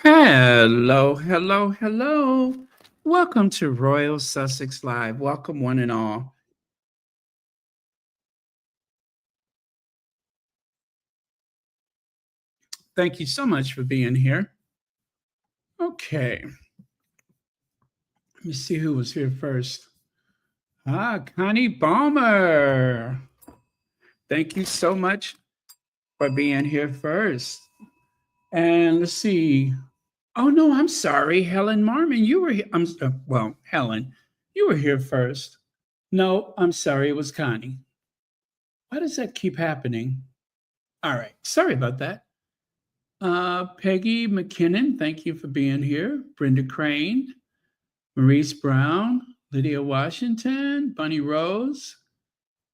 Hello, hello, hello. Welcome to Royal Sussex Live. Welcome, one and all. Thank you so much for being here. Okay, let me see who was here first. Connie Balmer. Thank you so much for being here first. And let's see. Oh, no, I'm sorry. Helen Marmon, you were here. Helen, you were here first. No, I'm sorry. It was Connie. Why does that keep happening? All right. Sorry about that. Peggy McKinnon, thank you for being here. Brenda Crane, Maurice Brown, Lydia Washington, Bunny Rose,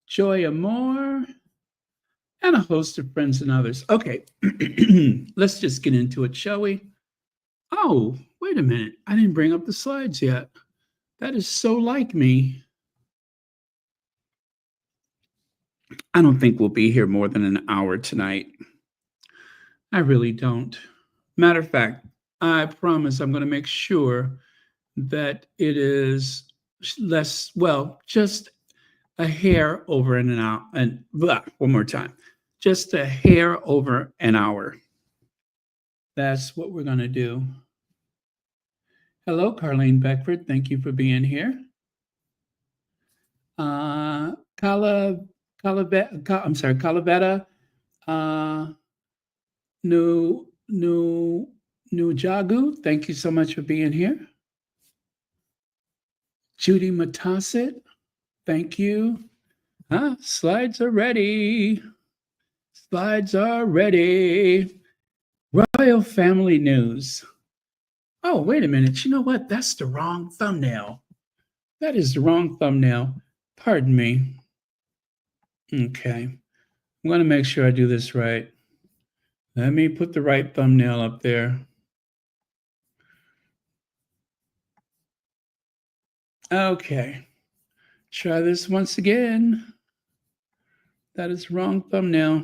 Joya Moore, and a host of friends and others. Okay, let's just get into it, shall we? Oh, wait a minute. I didn't bring up the slides yet. That is so like me. I don't think we'll be here more than an hour tonight. I really don't. Matter of fact, I promise I'm going to make sure that it is less, just a hair over an hour. And one more time, just a hair over an hour. That's what we're going to do. Hello, Carlene Beckford. Thank you for being here. Calavetta, Nujagu. Thank you so much for being here. Judy Matasset, thank you. Slides are ready. Slides are ready. Royal family news. Oh, wait a minute. You know what? That's the wrong thumbnail. That is the wrong thumbnail. Pardon me. Okay. I'm going to make sure I do this right. Let me put the right thumbnail up there. Okay. Try this once again. That is wrong thumbnail.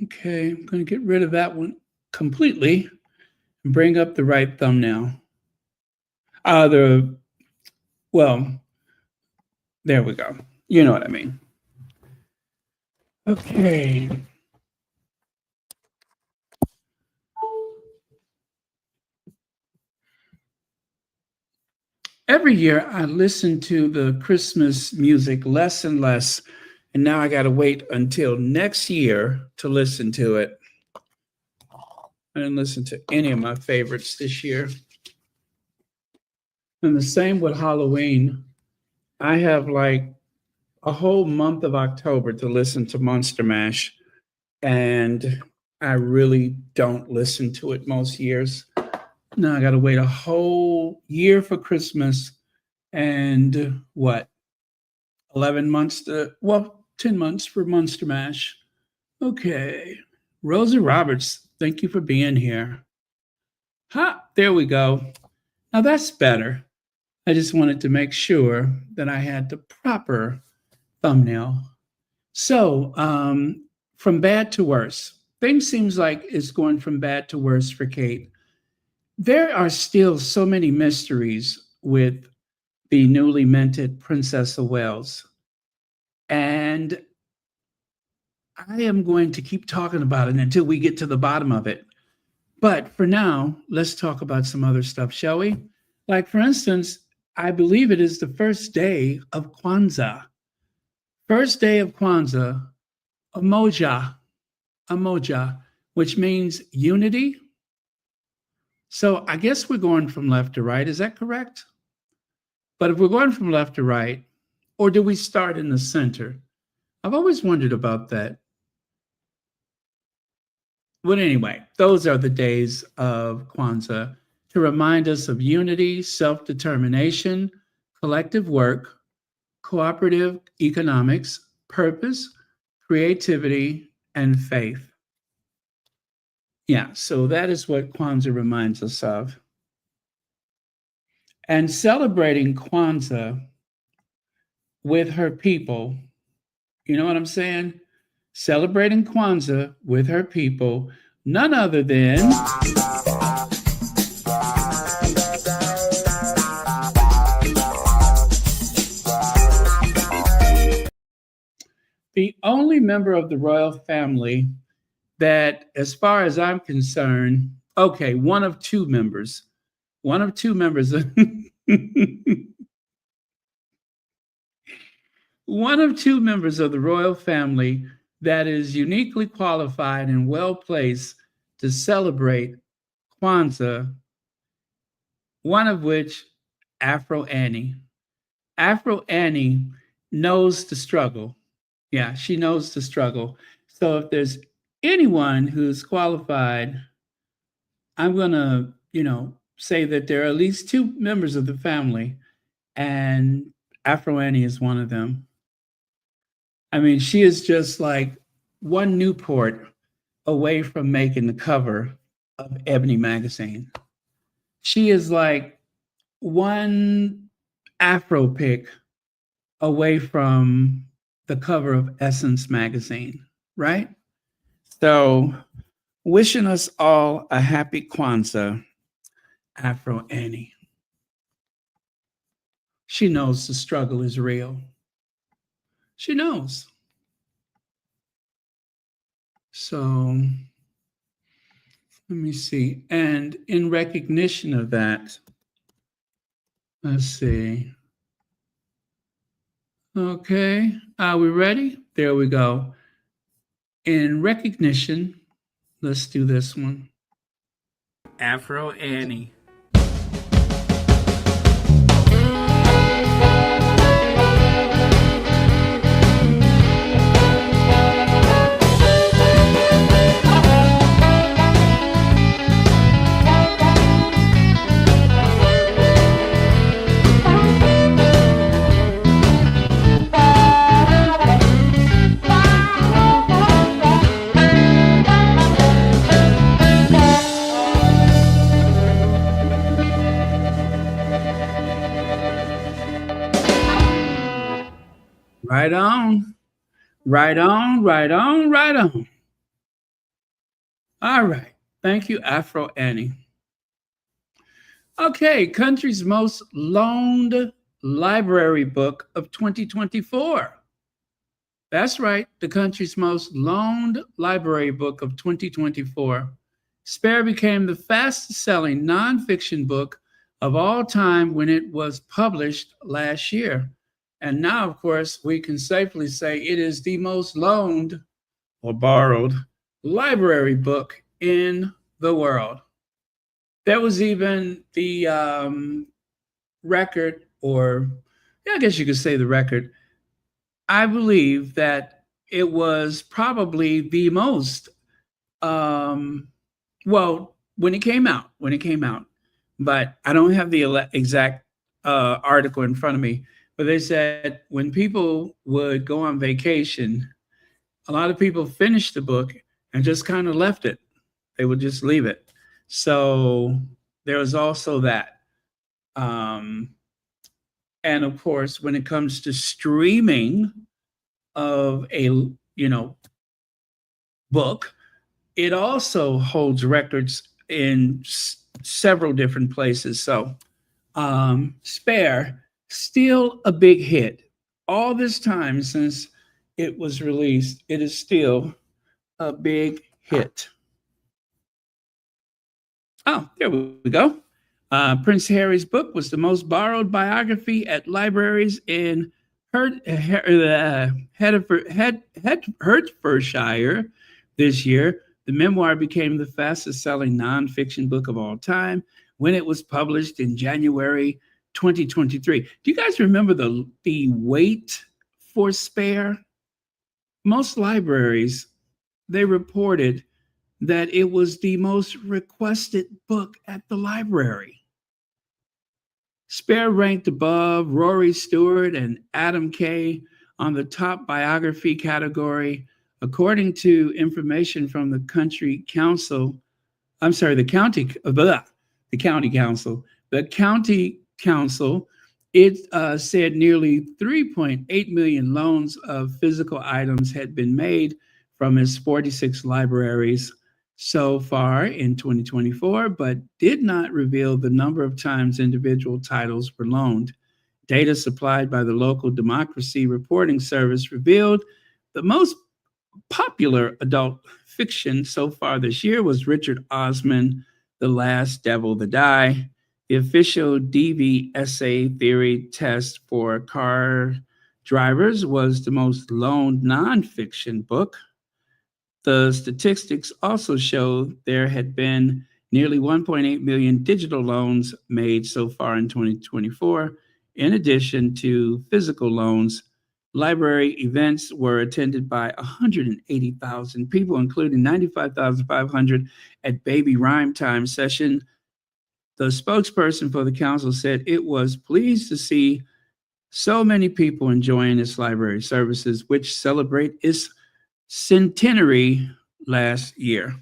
Okay, I'm going to get rid of that one completely and bring up the right thumbnail. There we go. You know what I mean. Okay. Every year I listen to the Christmas music less and less, and now I got to wait until next year to listen to it. I didn't listen to any of my favorites this year. And the same with Halloween. I have like a whole month of October to listen to Monster Mash, and I really don't listen to it most years. Now I got to wait a whole year for Christmas and 10 months for Monster Mash. Okay. Rosa Roberts, thank you for being here. There we go. Now that's better. I just wanted to make sure that I had the proper thumbnail. So, from bad to worse, things seems like it's going from bad to worse for Kate. There are still so many mysteries with the newly minted Princess of Wales. And I am going to keep talking about it until we get to the bottom of it. But for now, let's talk about some other stuff, shall we? Like, for instance, I believe it is the first day of Kwanzaa. First day of Kwanzaa, Umoja, which means unity. So I guess we're going from left to right. Is that correct? But if we're going from left to right, or do we start in the center? I've always wondered about that. But anyway, those are the days of Kwanzaa to remind us of unity, self-determination, collective work, cooperative economics, purpose, creativity, and faith. Yeah, so that is what Kwanzaa reminds us of. And celebrating Kwanzaa with her people You know what I'm saying? Celebrating Kwanzaa with her people, none other than the only member of the royal family that, as far as I'm concerned, okay, one of two members, one of two members of the royal family that is uniquely qualified and well placed to celebrate Kwanzaa, one of which, Afro Annie. Afro Annie knows the struggle. Yeah, she knows the struggle. So if there's anyone who's qualified, I'm going to, say that there are at least two members of the family, and Afro Annie is one of them. I mean, she is just like one Newport away from making the cover of Ebony magazine. She is like one Afro pick away from the cover of Essence magazine, right? So, wishing us all a happy Kwanzaa, Afro Annie. She knows the struggle is real. She knows. So, let me see. And in recognition of that, let's see. Okay, are we ready? There we go. In recognition, let's do this one. Afro Annie. Right on, right on, right on, right on. All right. Thank you, Afro Annie. Okay, country's most loaned library book of 2024. That's right, the country's most loaned library book of 2024. Spare became the fastest selling nonfiction book of all time when it was published last year. And now, of course, we can safely say it is the most loaned or borrowed library book in the world. There was even the record, or yeah, I guess you could say the record. I believe that it was probably the most, um, well, when it came out, but I don't have the exact article in front of me. But they said when people would go on vacation, a lot of people finished the book and just kind of left it. They would just leave it. So there was also that. Um, and of course, when it comes to streaming of a book, it also holds records in several different places. So Spare, still a big hit. All this time since it was released, it is still a big hit. Oh, there we go. Prince Harry's book was the most borrowed biography at libraries in Hertfordshire this year. The memoir became the fastest selling nonfiction book of all time when it was published in January 2023. Do you guys remember the wait for Spare? Most libraries, they reported that it was the most requested book at the library. Spare ranked above Rory Stewart and Adam Kay on the top biography category, according to information from the county council. The county council It said nearly 3.8 million loans of physical items had been made from its 46 libraries so far in 2024, but did not reveal the number of times individual titles were loaned. Data supplied by the local democracy reporting service revealed the most popular adult fiction so far this year was Richard Osman, The Last Devil to Die. The official DVSA theory test for car drivers was the most loaned nonfiction book. The statistics also show there had been nearly 1.8 million digital loans made so far in 2024. In addition to physical loans, library events were attended by 180,000 people, including 95,500 at Baby Rhyme Time session. The spokesperson for the council said it was pleased to see so many people enjoying its library services, which celebrate its centenary last year.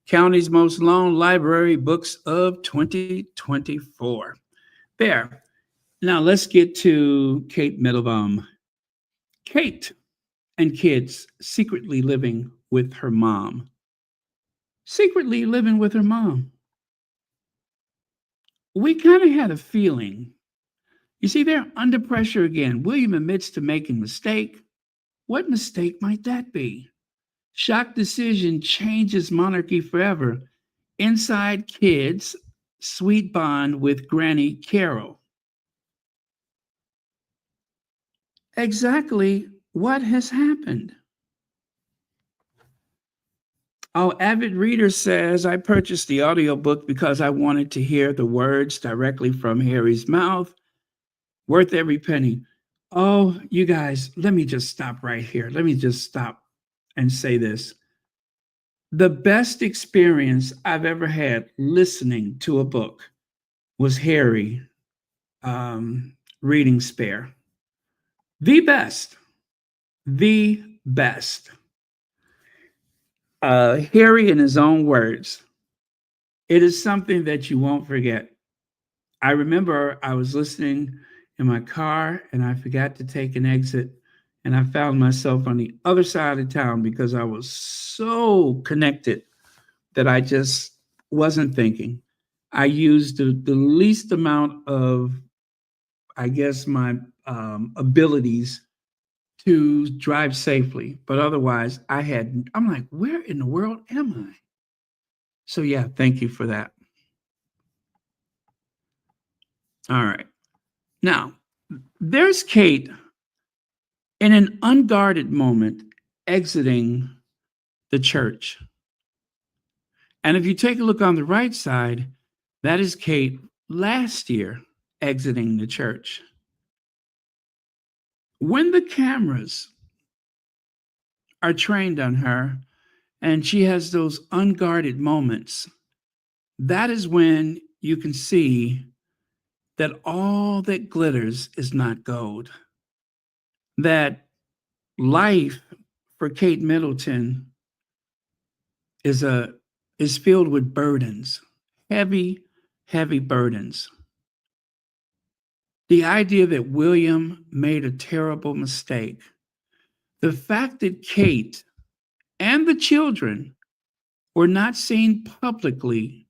County's most loaned library books of 2024. There. Now let's get to Kate Middleton. Kate and kids secretly living with her mom. Secretly living with her mom. We kind of had a feeling. You see, they're under pressure again. William admits to making mistake. What mistake might that be? Shock decision changes monarchy forever. Inside kids, sweet bond with Granny Carol. Exactly what has happened? Oh, avid reader says, I purchased the audiobook because I wanted to hear the words directly from Harry's mouth. Worth every penny. Oh, you guys, let me just stop right here. Let me just stop and say this. The best experience I've ever had listening to a book was Harry reading Spare. The best. The best. Harry, in his own words, it is something that you won't forget. I remember I was listening in my car and I forgot to take an exit, and I found myself on the other side of town because I was so connected that I just wasn't thinking. I used the least amount of, I guess, my abilities to drive safely. But otherwise, I'm like, where in the world am I? So, yeah, thank you for that. All right. Now, there's Kate in an unguarded moment exiting the church. And if you take a look on the right side, that is Kate last year exiting the church. When the cameras are trained on her and she has those unguarded moments, that is when you can see that all that glitters is not gold. That life for Kate Middleton is filled with burdens, heavy, heavy burdens. The idea that William made a terrible mistake, the fact that Kate and the children were not seen publicly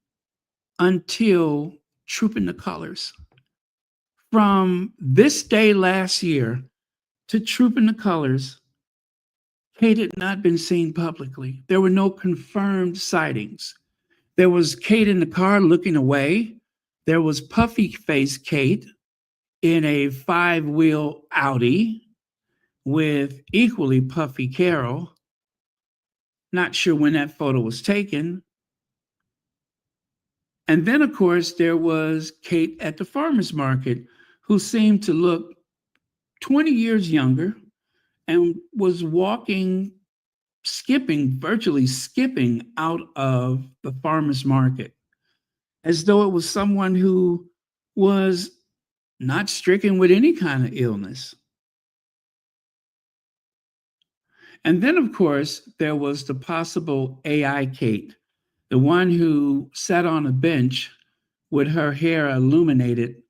until Trooping the Colors. From this day last year to Trooping the Colors, Kate had not been seen publicly. There were no confirmed sightings. There was Kate in the car looking away. There was puffy-faced Kate in a 5-wheel Audi with equally puffy Carol. Not sure when that photo was taken. And then, of course, there was Kate at the farmer's market, who seemed to look 20 years younger and was virtually skipping out of the farmer's market, as though it was someone who was not stricken with any kind of illness. And then, of course, there was the possible AI Kate, the one who sat on a bench with her hair illuminated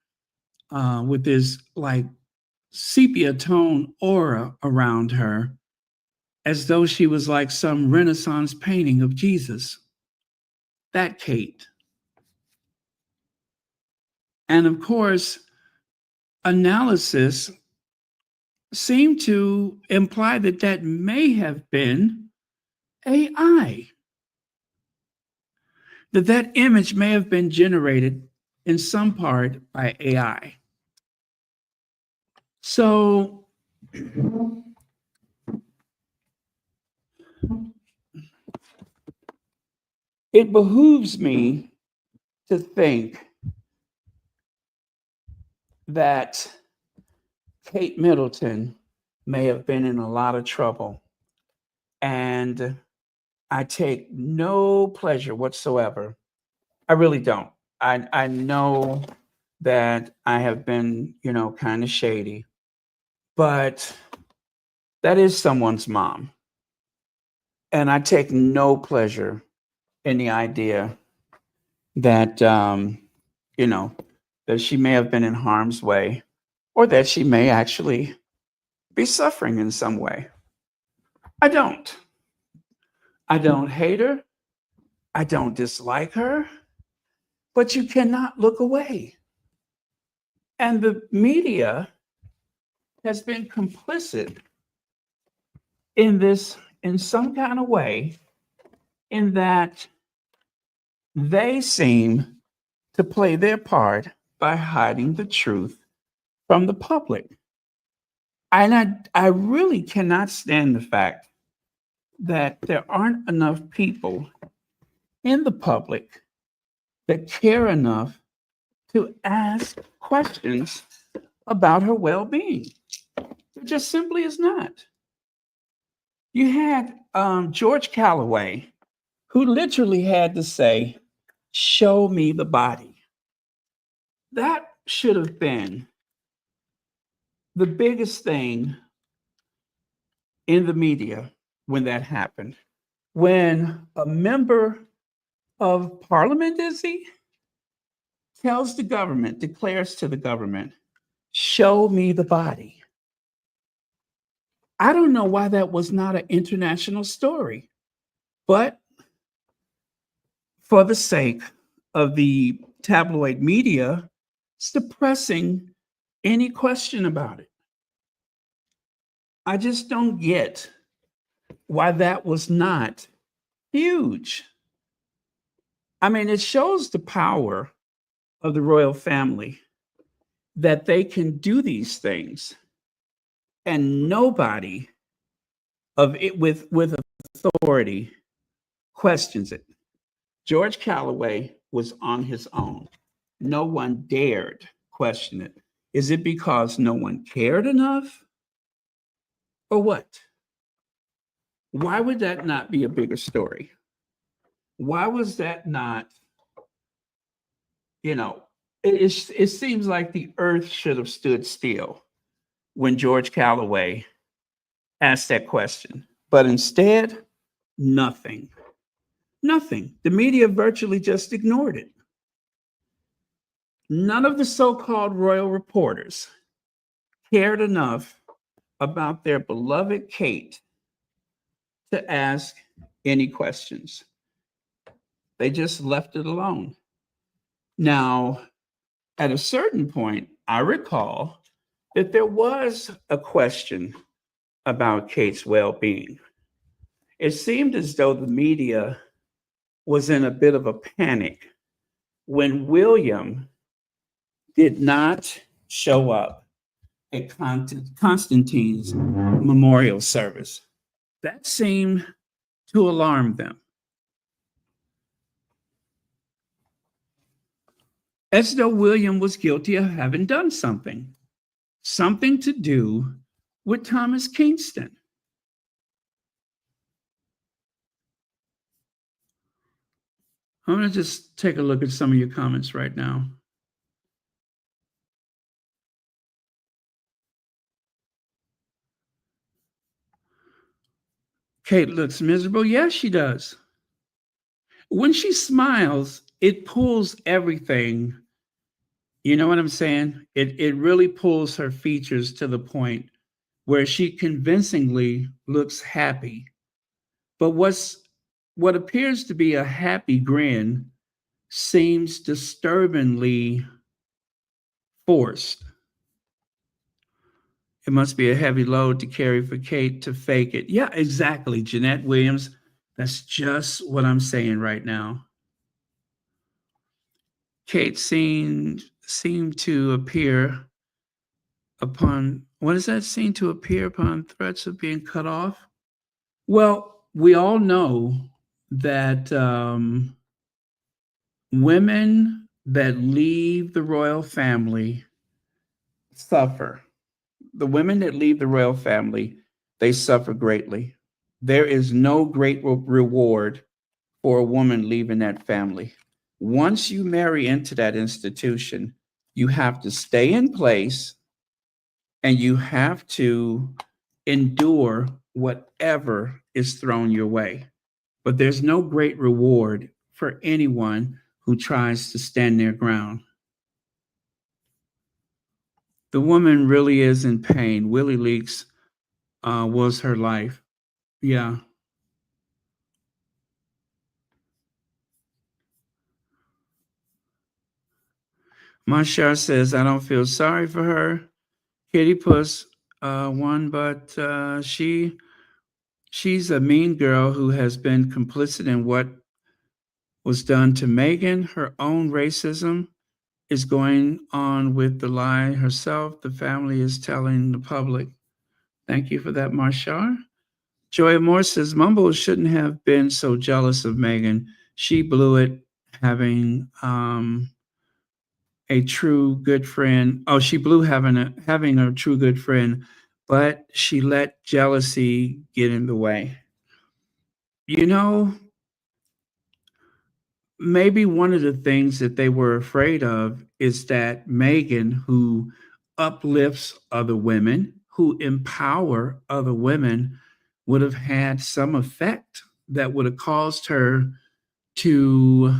with this like sepia tone aura around her, as though she was like some Renaissance painting of Jesus. That Kate. And of course, analysis seemed to imply that that may have been AI, that that image may have been generated in some part by AI. So it behooves me to think that Kate Middleton may have been in a lot of trouble. And I take no pleasure whatsoever. I really don't. I know that I have been, kind of shady, but that is someone's mom. And I take no pleasure in the idea that, you know, that she may have been in harm's way or that she may actually be suffering in some way. I don't. I don't hate her. I don't dislike her, but you cannot look away. And the media has been complicit in this in some kind of way, in that they seem to play their part by hiding the truth from the public. And I really cannot stand the fact that there aren't enough people in the public that care enough to ask questions about her well-being. There just simply is not. You had George Calloway, who literally had to say, "Show me the body." That should have been the biggest thing in the media when that happened. When a member of parliament, is he, tells the government, declares to the government, "Show me the body." I don't know why that was not an international story, but for the sake of the tabloid media suppressing any question about it, I just don't get why that was not huge. I mean, it shows the power of the royal family that they can do these things and nobody of it with authority questions it. George Calloway was on his own. No one dared question it. Is it because no one cared enough? Or what? Why would that not be a bigger story? Why was that not, you know, it seems like the earth should have stood still when George Calloway asked that question. But instead, nothing. Nothing. The media virtually just ignored it. None of the so-called royal reporters cared enough about their beloved Kate to ask any questions. They just left it alone. Now, at a certain point, I recall that there was a question about Kate's well-being. It seemed as though the media was in a bit of a panic when William did not show up at Constantine's memorial service. That seemed to alarm them, as though William was guilty of having done something to do with Thomas Kingston. I'm going to just take a look at some of your comments right now. Kate looks miserable. Yes, she does. When she smiles, it pulls everything You know what I'm saying? It really pulls her features to the point where she convincingly looks happy. But what appears to be a happy grin seems disturbingly forced. It must be a heavy load to carry for Kate to fake it. Yeah, exactly, Jeanette Williams. That's just what I'm saying right now. Kate seemed to appear upon what does that seem to appear upon threats of being cut off? Well, we all know that women that leave the royal family suffer. The women that leave the royal family, they suffer greatly. There is no great reward for a woman leaving that family. Once you marry into that institution, you have to stay in place and you have to endure whatever is thrown your way. But there's no great reward for anyone who tries to stand their ground. The woman really is in pain. Willie Leaks was her life. Yeah. Mashar says, I don't feel sorry for her. Kitty Puss won, but she's a mean girl who has been complicit in what was done to Meghan. Her own racism is going on with the lie herself. The family is telling the public. Thank you for that, Marshar. Joy Moore says Mumble shouldn't have been so jealous of Meghan. She blew it having a true good friend. Oh, she blew having a true good friend, but she let jealousy get in the way. You know, maybe one of the things that they were afraid of is that Meghan, who uplifts other women, who empower other women, would have had some effect that would have caused her to,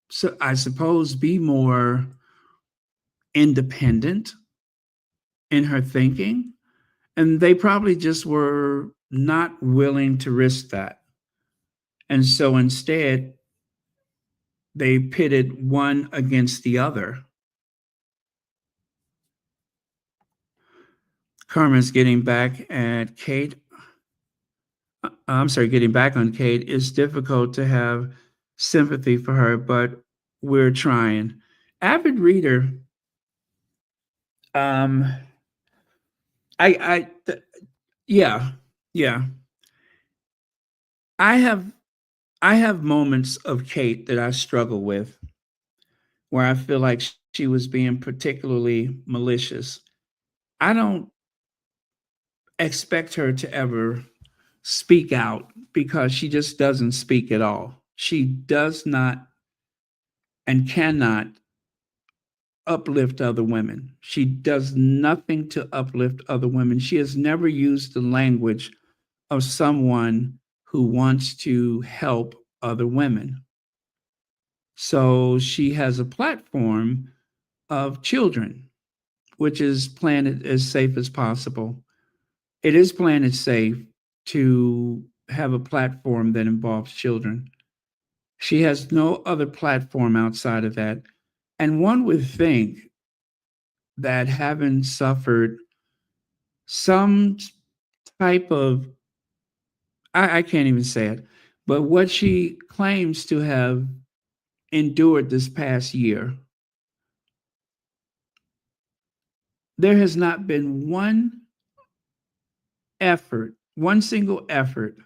so I suppose, be more independent in her thinking. And they probably just were not willing to risk that. And so instead, they pitted one against the other. Carmen's getting back at Kate. I'm sorry, getting back on Kate. It's difficult to have sympathy for her, but we're trying. Avid reader. Um, yeah, yeah. I have, I have moments of Kate that I struggle with, where I feel like she was being particularly malicious. I don't expect her to ever speak out because she just doesn't speak at all. She does not and cannot uplift other women. She does nothing to uplift other women. She has never used the language of someone who wants to help other women. So she has a platform of children, which is Planet as safe as possible. It is Planet safe to have a platform that involves children. She has no other platform outside of that. And one would think that having suffered some type of, I can't even say it, but what she claims to have endured this past year, there has not been one effort, one single effort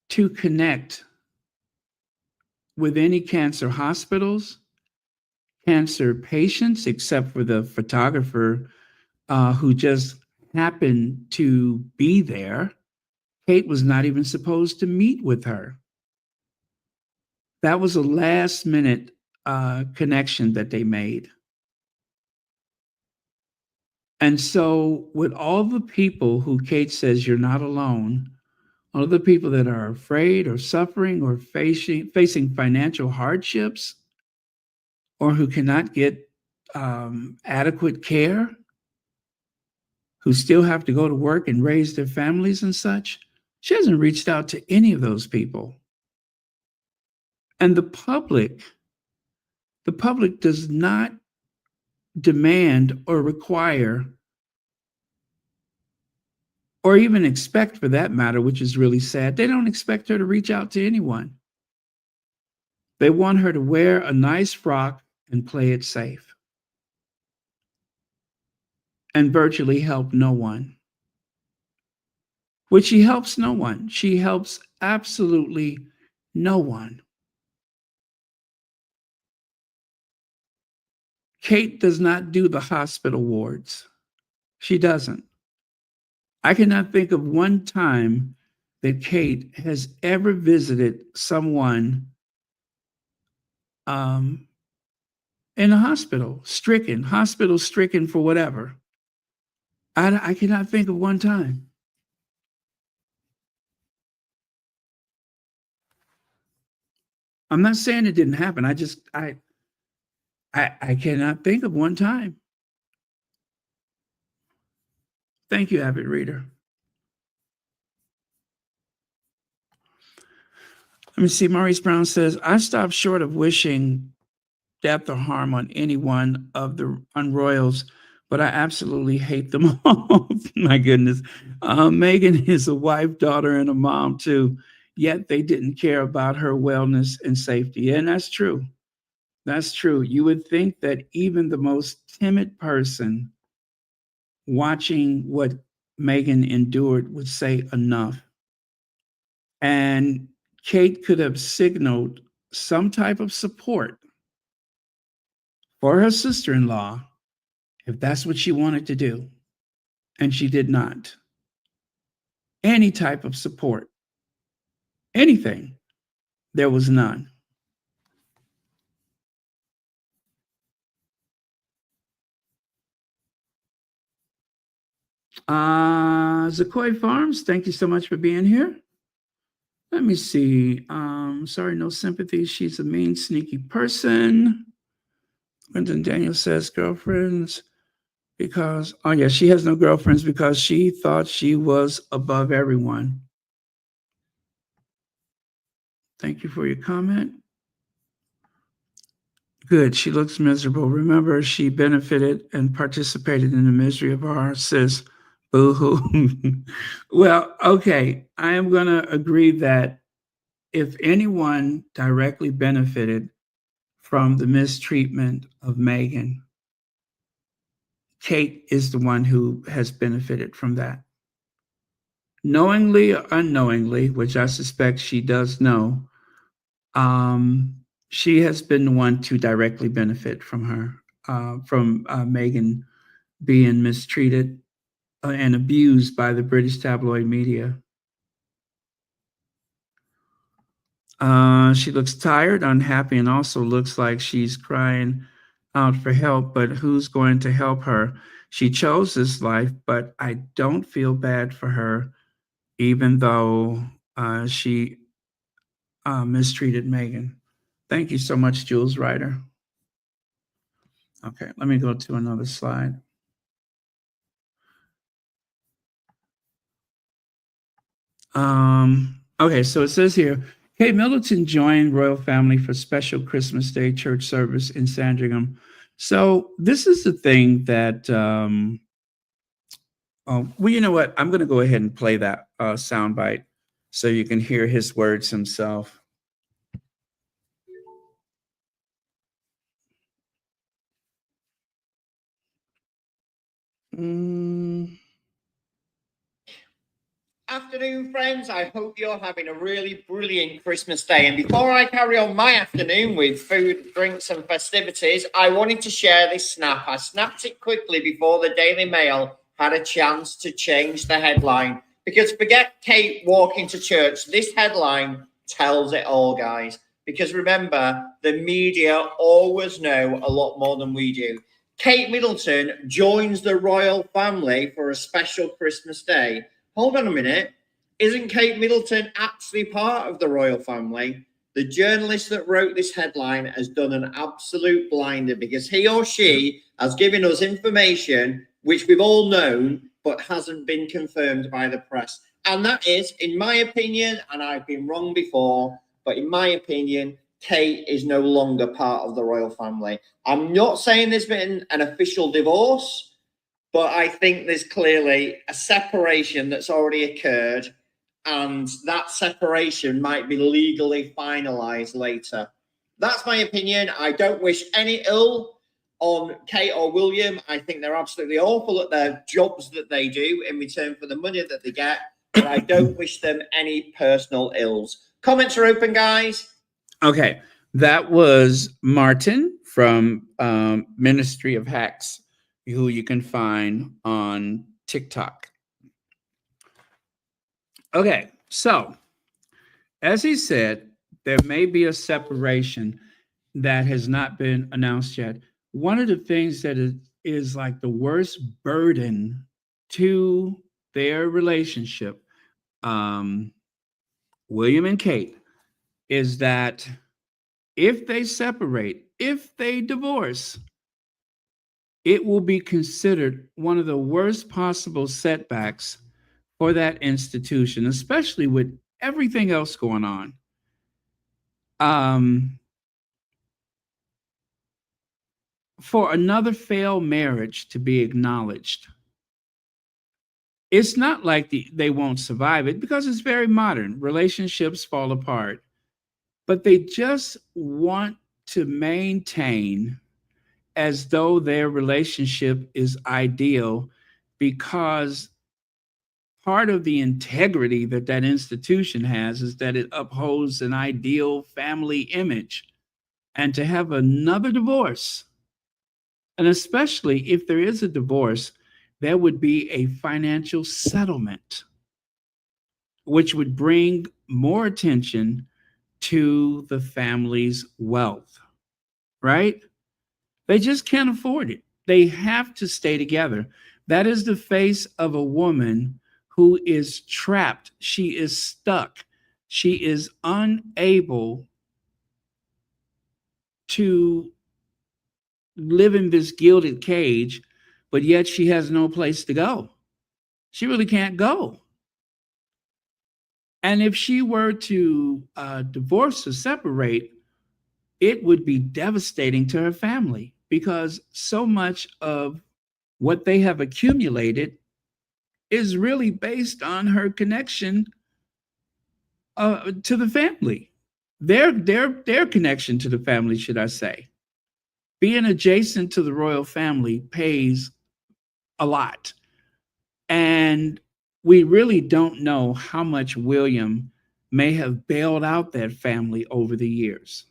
to connect with any cancer hospitals, cancer patients, except for the photographer who just happened to be there. Kate was not even supposed to meet with her. That was a last minute connection that they made. And so, with all the people who Kate says you're not alone, all the people that are afraid or suffering or facing financial hardships, or who cannot get adequate care, who still have to go to work and raise their families and such. She hasn't reached out to any of those people. And the public does not demand or require, or even expect for that matter, which is really sad. They don't expect her to reach out to anyone. They want her to wear a nice frock and play it safe and virtually help no one. Which she helps no one. She helps absolutely no one. Kate does not do the hospital wards. She doesn't. I cannot think of one time that Kate has ever visited someone in a hospital stricken for whatever. I cannot think of one time. I'm not saying it didn't happen. I cannot think of one time. Thank you, avid reader. Let me see. Maurice Brown says, I stopped short of wishing death or harm on any one of the unroyals, but I absolutely hate them all. My goodness. Meghan is a wife, daughter, and a mom too, yet they didn't care about her wellness and safety. And that's true. That's true. You would think that even the most timid person watching what Meghan endured would say enough. And Kate could have signaled some type of support for her sister-in-law if that's what she wanted to do. And she did not. Any type of support, anything, there was none. Zakoy Farms, thank you so much for being here. Let me see. Sorry, no sympathy. She's a mean, sneaky person. Wyndon Daniel says girlfriends because, oh yeah, she has no girlfriends because she thought she was above everyone. Thank you for your comment. Good. She looks miserable. Remember, she benefited and participated in the misery of our sis. Boo-hoo. Well, okay. I am going to agree that if anyone directly benefited from the mistreatment of Meghan, Kate is the one who has benefited from that. Knowingly or unknowingly, which I suspect she does know, she has been the one to directly benefit from Meghan being mistreated and abused by the British tabloid media. She looks tired, unhappy, and also looks like she's crying out for help, but who's going to help her? She chose this life, but I don't feel bad for her, even though she mistreated Meghan. Thank you so much, Jules Ryder. Okay, let me go to another slide. Okay, so it says here, Kate Middleton joined royal family for special Christmas Day church service in Sandringham. So this is the thing that, well, you know what? I'm going to go ahead and play that soundbite so you can hear his words himself. Afternoon, friends. I hope you're having a really brilliant Christmas day. And before I carry on my afternoon with food, drinks, and festivities, I wanted to share this snap. I snapped it quickly before the Daily Mail had a chance to change the headline. Because forget Kate walking to church, this headline tells it all, guys. Because remember, the media always know a lot more than we do. Kate Middleton joins the royal family for a special Christmas day. Hold on a minute. Isn't Kate Middleton actually part of the royal family? The journalist that wrote this headline has done an absolute blinder because he or she has given us information which we've all known but hasn't been confirmed by the press. And that is, in my opinion, and I've been wrong before, but in my opinion, Kate is no longer part of the royal family. I'm not saying there's been an official divorce, but I think there's clearly a separation that's already occurred, and that separation might be legally finalized later. That's my opinion. I don't wish any ill on Kate or William. I think they're absolutely awful at their jobs that they do in return for the money that they get, but I don't wish them any personal ills. Comments are open, guys. Okay, that was Martin from Ministry of Hacks, who you can find on TikTok. Okay, so as he said, there may be a separation that has not been announced yet. One of the things that is like the worst burden to their relationship, William and Kate, is that if they separate, if they divorce, it will be considered one of the worst possible setbacks for that institution, especially with everything else going on. For another failed marriage to be acknowledged, it's not like they won't survive it because it's very modern. Relationships fall apart, but they just want to maintain as though their relationship is ideal because part of the integrity that that institution has is that it upholds an ideal family image. And to have another divorce, and especially if there is a divorce, there would be a financial settlement, which would bring more attention to the family's wealth, right? They just can't afford it. They have to stay together. That is the face of a woman who is trapped. She is stuck. She is unable to live in this gilded cage, but yet she has no place to go. She really can't go. And if she were to divorce or separate, it would be devastating to her family because so much of what they have accumulated is really based on her connection to the family. Their connection to the family, should I say. Being adjacent to the royal family pays a lot. And we really don't know how much William may have bailed out that family over the years.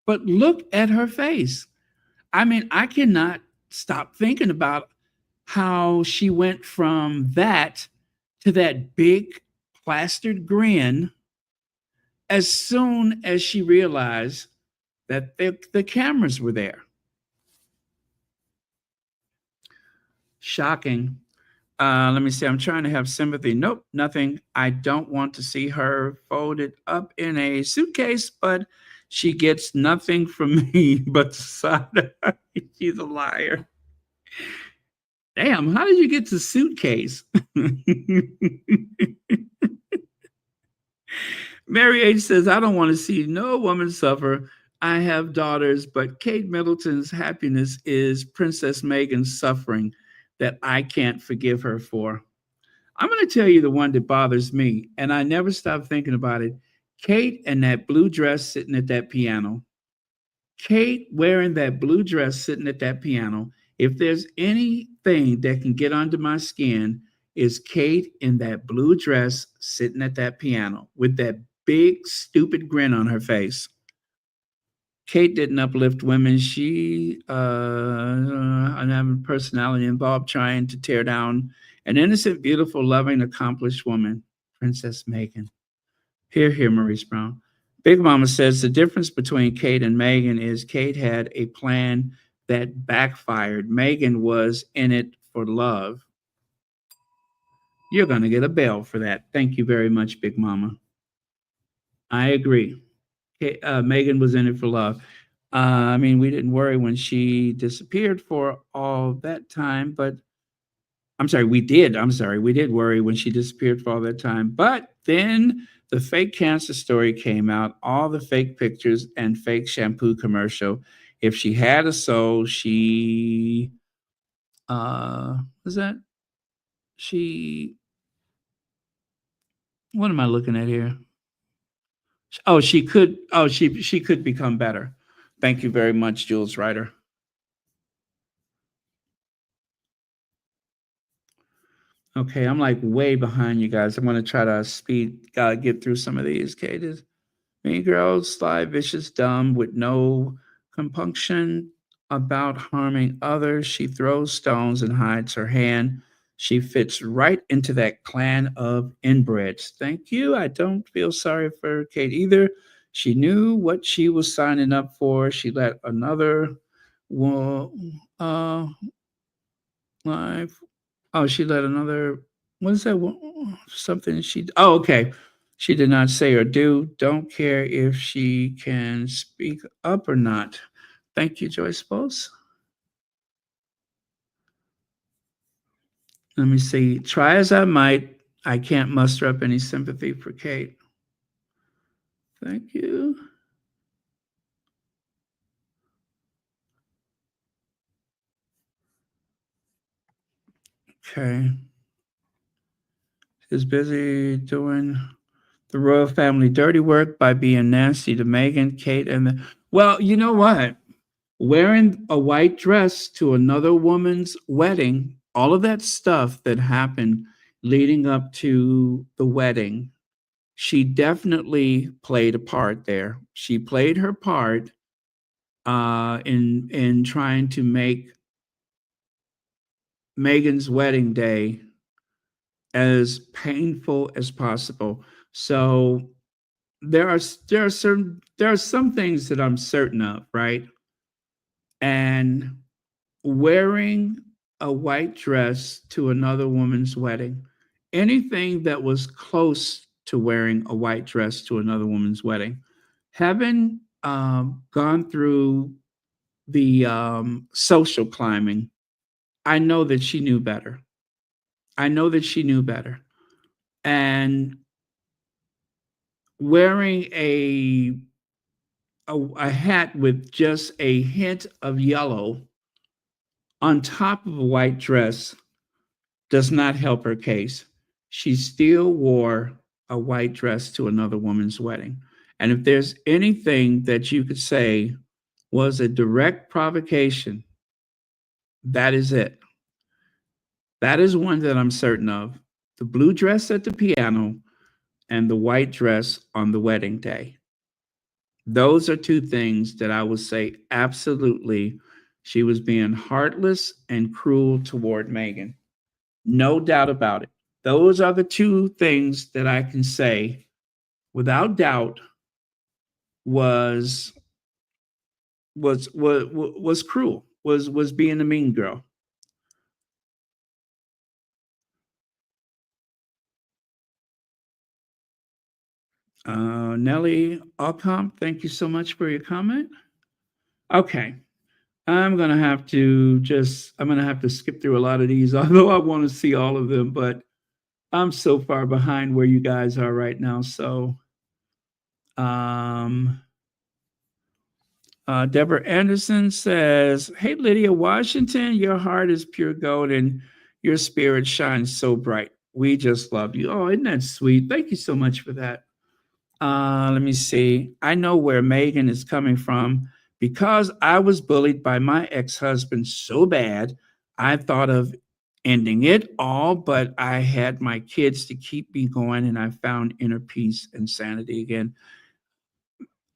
But look at her face. I mean, I cannot stop thinking about how she went from that to that big plastered grin as soon as she realized that the cameras were there. Shocking. Let me see. I'm trying to have sympathy. Nope, nothing. I don't want to see her folded up in a suitcase, but she gets nothing from me but the side of her. She's a liar. Damn, how did you get to suitcase? Mary H says, I don't want to see no woman suffer. I have daughters, but Kate Middleton's happiness is Princess Meghan's suffering that I can't forgive her for. I'm going to tell you the one that bothers me, and I never stop thinking about it. Kate and that blue dress sitting at that piano. Kate wearing that blue dress sitting at that piano. If there's anything that can get under my skin, is Kate in that blue dress sitting at that piano with that big, stupid grin on her face. Kate didn't uplift women. She had a personality involved trying to tear down an innocent, beautiful, loving, accomplished woman, Princess Meghan. Here, Maurice Brown. Big Mama says the difference between Kate and Meghan is Kate had a plan that backfired. Meghan was in it for love. You're going to get a bell for that. Thank you very much, Big Mama. I agree. Meghan was in it for love. I mean, we didn't worry when she disappeared for all that time, but I'm sorry, we did. I'm sorry, we did worry when she disappeared for all that time. But then the fake cancer story came out, all the fake pictures and fake shampoo commercial. If she had a soul, she was that she what am I looking at here? Oh, she could she could become better. Thank you very much, Jules Ryder. Okay, I'm like way behind you guys. I'm gonna try to get through some of these. Okay, this mean girl, sly, vicious, dumb, with no compunction about harming others. She throws stones and hides her hand. She fits right into that clan of inbreds. Thank you. I don't feel sorry for Kate either. She knew what she was signing up for. She let another wo- uh, life. Oh, she let another. What is that? Something she. Oh, okay. She did not say or do. Don't care if she can speak up or not. Thank you, Joyce Bose. Let me see. Try as I might, I can't muster up any sympathy for Kate. Thank you. Okay. She's busy doing the royal family dirty work by being nasty to Meghan, Kate, and the. Well, you know what? Wearing a white dress to another woman's wedding, all of that stuff that happened leading up to the wedding, she definitely played a part there. She played her part in trying to make Meghan's wedding day as painful as possible. So there are some things that I'm certain of, right? And wearing a white dress to another woman's wedding, anything that was close to wearing a white dress to another woman's wedding, having gone through the social climbing, I know that she knew better. I know that she knew better. And wearing a hat with just a hint of yellow on top of a white dress does not help her case. She still wore a white dress to another woman's wedding. And if there's anything that you could say was a direct provocation, that is it. That is one that I'm certain of. The blue dress at the piano and the white dress on the wedding day. Those are two things that I would say absolutely she was being heartless and cruel toward Meghan. No doubt about it. Those are the two things that I can say without doubt was was cruel, was being a mean girl. Nellie Alcomp, thank you so much for your comment. Okay, I'm gonna have to skip through a lot of these, although I want to see all of them, but I'm so far behind where you guys are right now. So, um, Deborah Anderson says, "Hey Lydia Washington, your heart is pure gold and your spirit shines so bright. We just love you." Oh, isn't that sweet? Thank you so much for that. Let me see. I know where Meghan is coming from because I was bullied by my ex-husband so bad. I thought of ending it all, but I had my kids to keep me going, and I found inner peace and sanity again.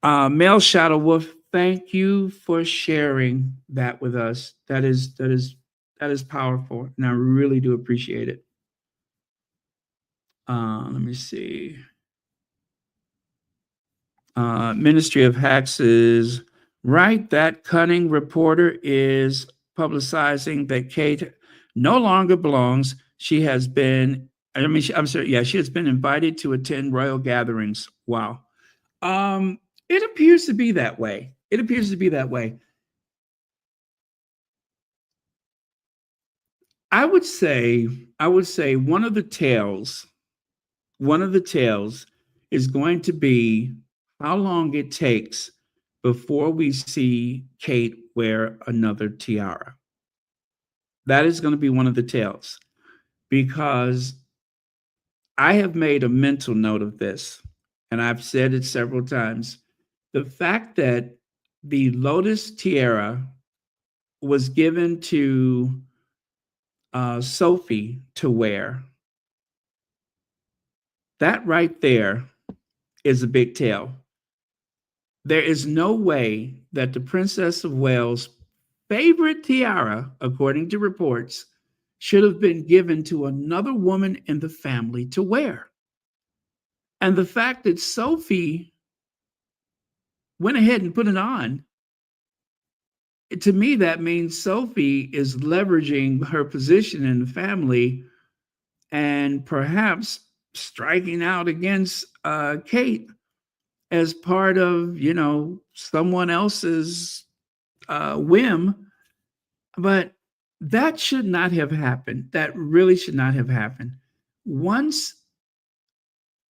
Mel Shadow Wolf, thank you for sharing that with us. That is powerful, and I really do appreciate it. Let me see. Ministry of Hacks is right. That cunning reporter is publicizing that Kate no longer belongs. She has been I mean, I'm sorry. Yeah, she has been invited to attend royal gatherings. Wow. It appears to be that way. It appears to be that way. I would say, I would say one of the tales is going to be how long it takes before we see Kate wear another tiara. That is going to be one of the tales because I have made a mental note of this, and I've said it several times. The fact that the Lotus tiara was given to Sophie to wear, that right there is a big tale. There is no way that the Princess of Wales' favorite tiara, according to reports, should have been given to another woman in the family to wear. And the fact that Sophie went ahead and put it on, to me, that means Sophie is leveraging her position in the family and perhaps striking out against Kate as part of, someone else's whim. But that should not have happened. That really should not have happened. Once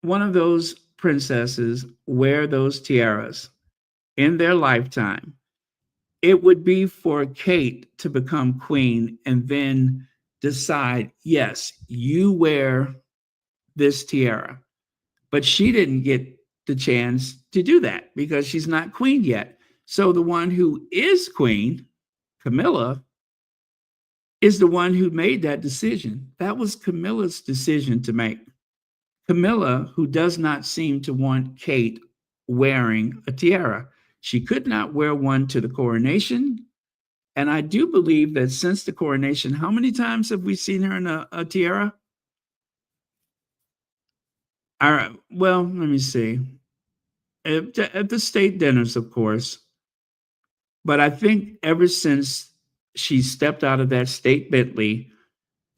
one of those princesses wear those tiaras in their lifetime, it would be for Kate to become queen and then decide, yes, you wear this tiara. But she didn't get the chance to do that because she's not queen yet. So the one who is queen, Camilla, is the one who made that decision. That was Camilla's decision to make. Camilla, who does not seem to want Kate wearing a tiara. She could not wear one to the coronation. And I do believe that since the coronation, how many times have we seen her in a tiara? All right. Well, let me see. At the state dinners, of course. But I think ever since she stepped out of that state Bentley,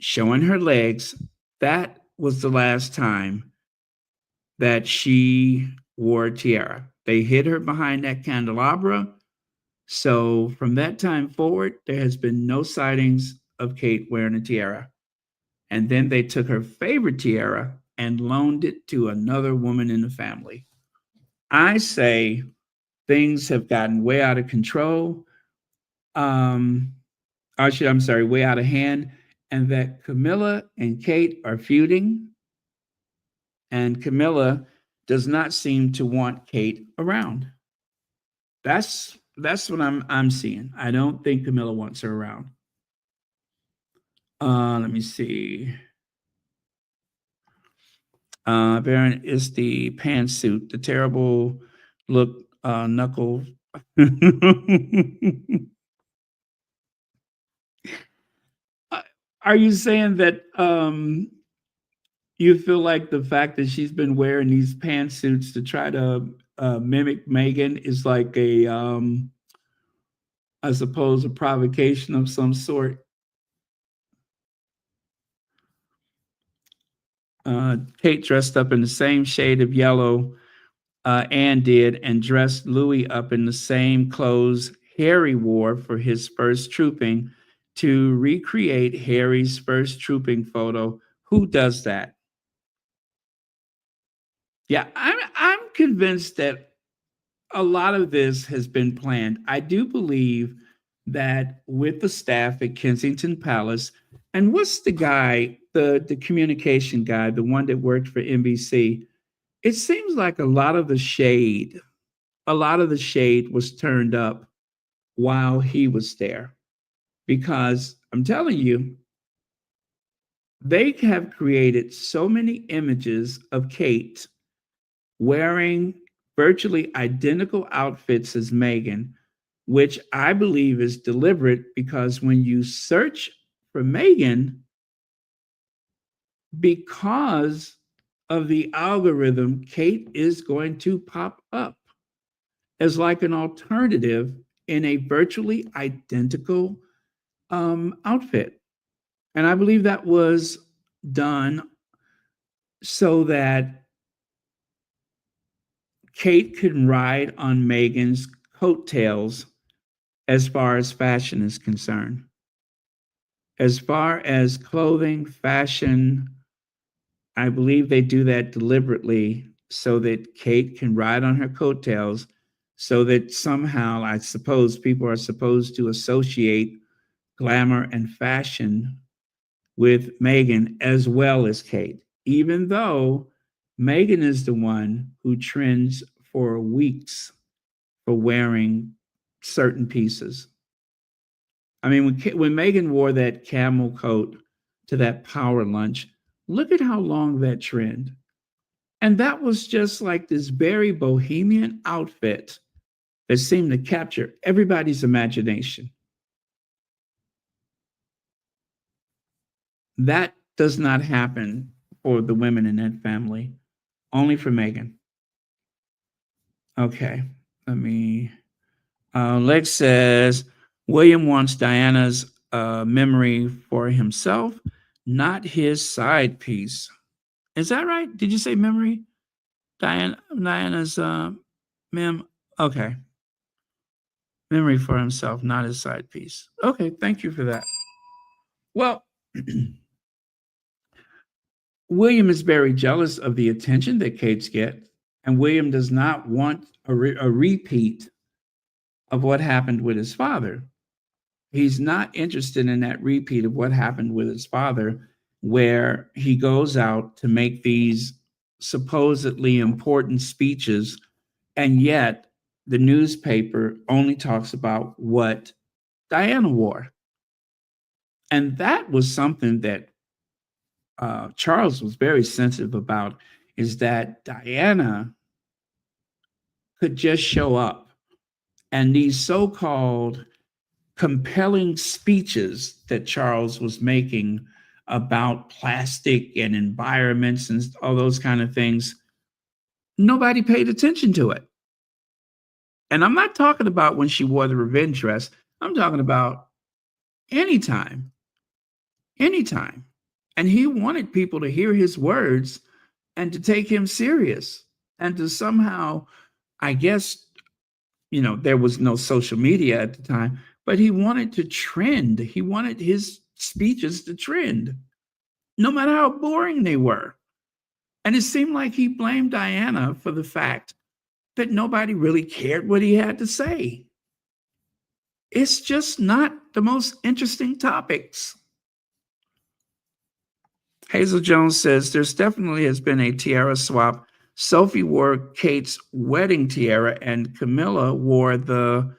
showing her legs, that was the last time that she wore a tiara. They hid her behind that candelabra. So from that time forward, there has been no sightings of Kate wearing a tiara. And then they took her favorite tiara and loaned it to another woman in the family. I say things have gotten way out of control. Actually, I'm sorry, way out of hand, and that Camilla and Kate are feuding, and Camilla does not seem to want Kate around. That's what I'm seeing. I don't think Camilla wants her around. Let me see. Baron is the pantsuit, the terrible look, knuckle. Are you saying that you feel like the fact that she's been wearing these pantsuits to try to mimic Meghan is like I suppose, a provocation of some sort? Kate dressed up in the same shade of yellow Anne did and dressed Louis up in the same clothes Harry wore for his first trooping to recreate Harry's first trooping photo. Who does that? Yeah, I'm convinced that a lot of this has been planned. I do believe that with the staff at Kensington Palace, and what's the guy, the communication guy, the one that worked for NBC, it seems like a lot of the shade was turned up while he was there. Because I'm telling you, they have created so many images of Kate wearing virtually identical outfits as Meghan, which I believe is deliberate because when you search for Meghan, because of the algorithm, Kate is going to pop up as like an alternative in a virtually identical outfit. And I believe that was done so that Kate can ride on Meghan's coattails as far as fashion is concerned. As far as clothing, fashion, I believe they do that deliberately so that Kate can ride on her coattails, so that somehow, I suppose, people are supposed to associate glamour and fashion with Meghan as well as Kate, even though Meghan is the one who trends for weeks for wearing certain pieces. I mean, when Meghan wore that camel coat to that power lunch, look at how long that trend. And that was just like this very bohemian outfit that seemed to capture everybody's imagination. That does not happen for the women in that family, only for Meghan. Okay, let me. Lex says William wants Diana's memory for himself, not his side piece. Is that right? Did you say memory? Diana's mem. Okay, memory for himself, not his side piece. Okay, thank you for that. Well, William is very jealous of the attention that Kate's get, and William does not want a repeat of what happened with his father. He's not interested in that repeat of what happened with his father, where he goes out to make these supposedly important speeches, and yet the newspaper only talks about what Diana wore. And that was something that Charles was very sensitive about, is that Diana could just show up, and these so-called compelling speeches that Charles was making about plastic and environments and all those kind of things, nobody paid attention to it. And I'm not talking about when she wore the revenge dress. I'm talking about anytime. And he wanted people to hear his words and to take him serious and to somehow, I guess, there was no social media at the time, but he wanted to trend. He wanted his speeches to trend, no matter how boring they were. And it seemed like he blamed Diana for the fact that nobody really cared what he had to say. It's just not the most interesting topics. Hazel Jones says there's definitely has been a tiara swap. Sophie wore Kate's wedding tiara and Camilla wore the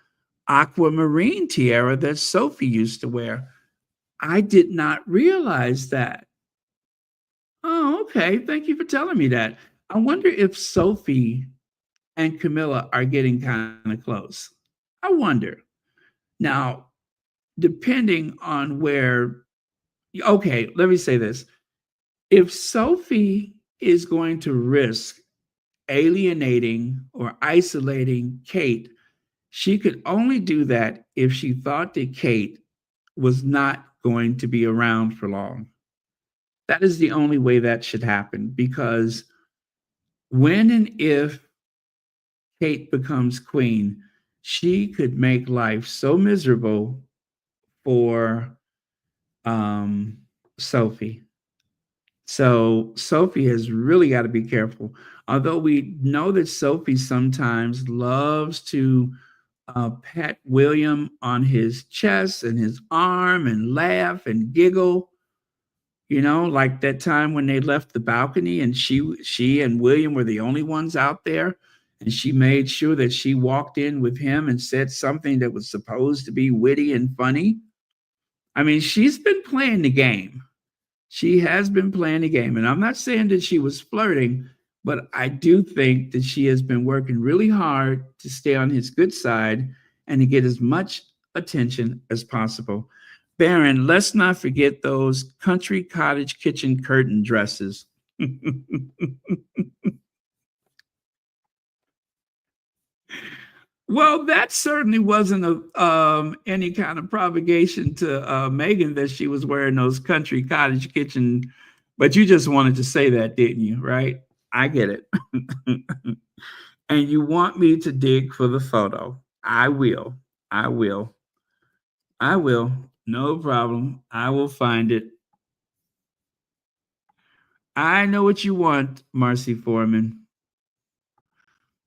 aquamarine tiara that Sophie used to wear. I did not realize that. Oh, okay. Thank you for telling me that. I wonder if Sophie and Camilla are getting kind of close. I wonder. Now, depending on where, okay, let me say this. If Sophie is going to risk alienating or isolating Kate, she could only do that if she thought that Kate was not going to be around for long. That is the only way that should happen, because when and if Kate becomes queen, she could make life so miserable for Sophie. So Sophie has really got to be careful. Although we know that Sophie sometimes loves to pat William on his chest and his arm and laugh and giggle, like that time when they left the balcony and she and William were the only ones out there, and she made sure that she walked in with him and said something that was supposed to be witty and funny. I mean, she's been playing the game. She has been playing the game. And I'm not saying that she was flirting, but I do think that she has been working really hard to stay on his good side and to get as much attention as possible. Baron, let's not forget those country cottage kitchen curtain dresses. Well, that certainly wasn't any kind of provocation to Meghan that she was wearing those country cottage kitchen But you just wanted to say that, didn't you? Right? I get it. And you want me to dig for the photo. I will. I will. I will. No problem. I will find it. I know what you want, Marcy Foreman.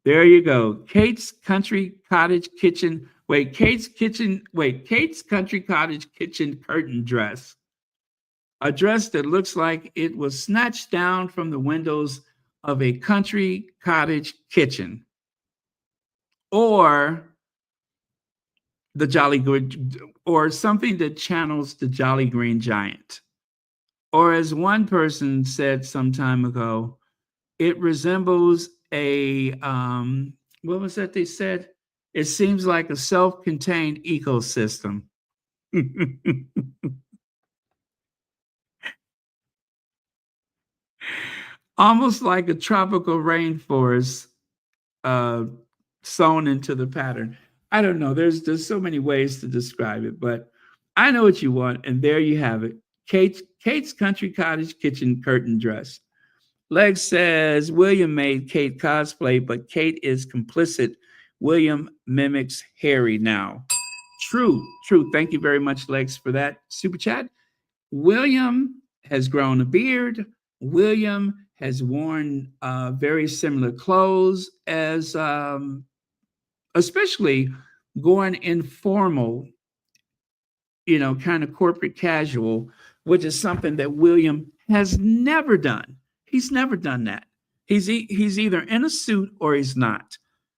There you go. Kate's Country Cottage Kitchen. Wait, Kate's Kitchen. Wait, Kate's Country Cottage Kitchen curtain dress. A dress that looks like it was snatched down from the windows of a country cottage kitchen. Or the Jolly Green, or something that channels the Jolly Green Giant. Or as one person said some time ago, it resembles a what was that they said? It seems like a self-contained ecosystem. Almost like a tropical rainforest uh, sewn into the pattern. I don't know. There's so many ways to describe it, but I know what you want, and there you have it. Kate's Country Cottage Kitchen curtain dress. Leg says William made Kate cosplay, but Kate is complicit. William mimics Harry now. True, true. Thank you very much, Legs, for that super chat. William has grown a beard. William has worn very similar clothes as, especially going informal, kind of corporate casual, which is something that William has never done. He's never done that. He's either in a suit or he's not.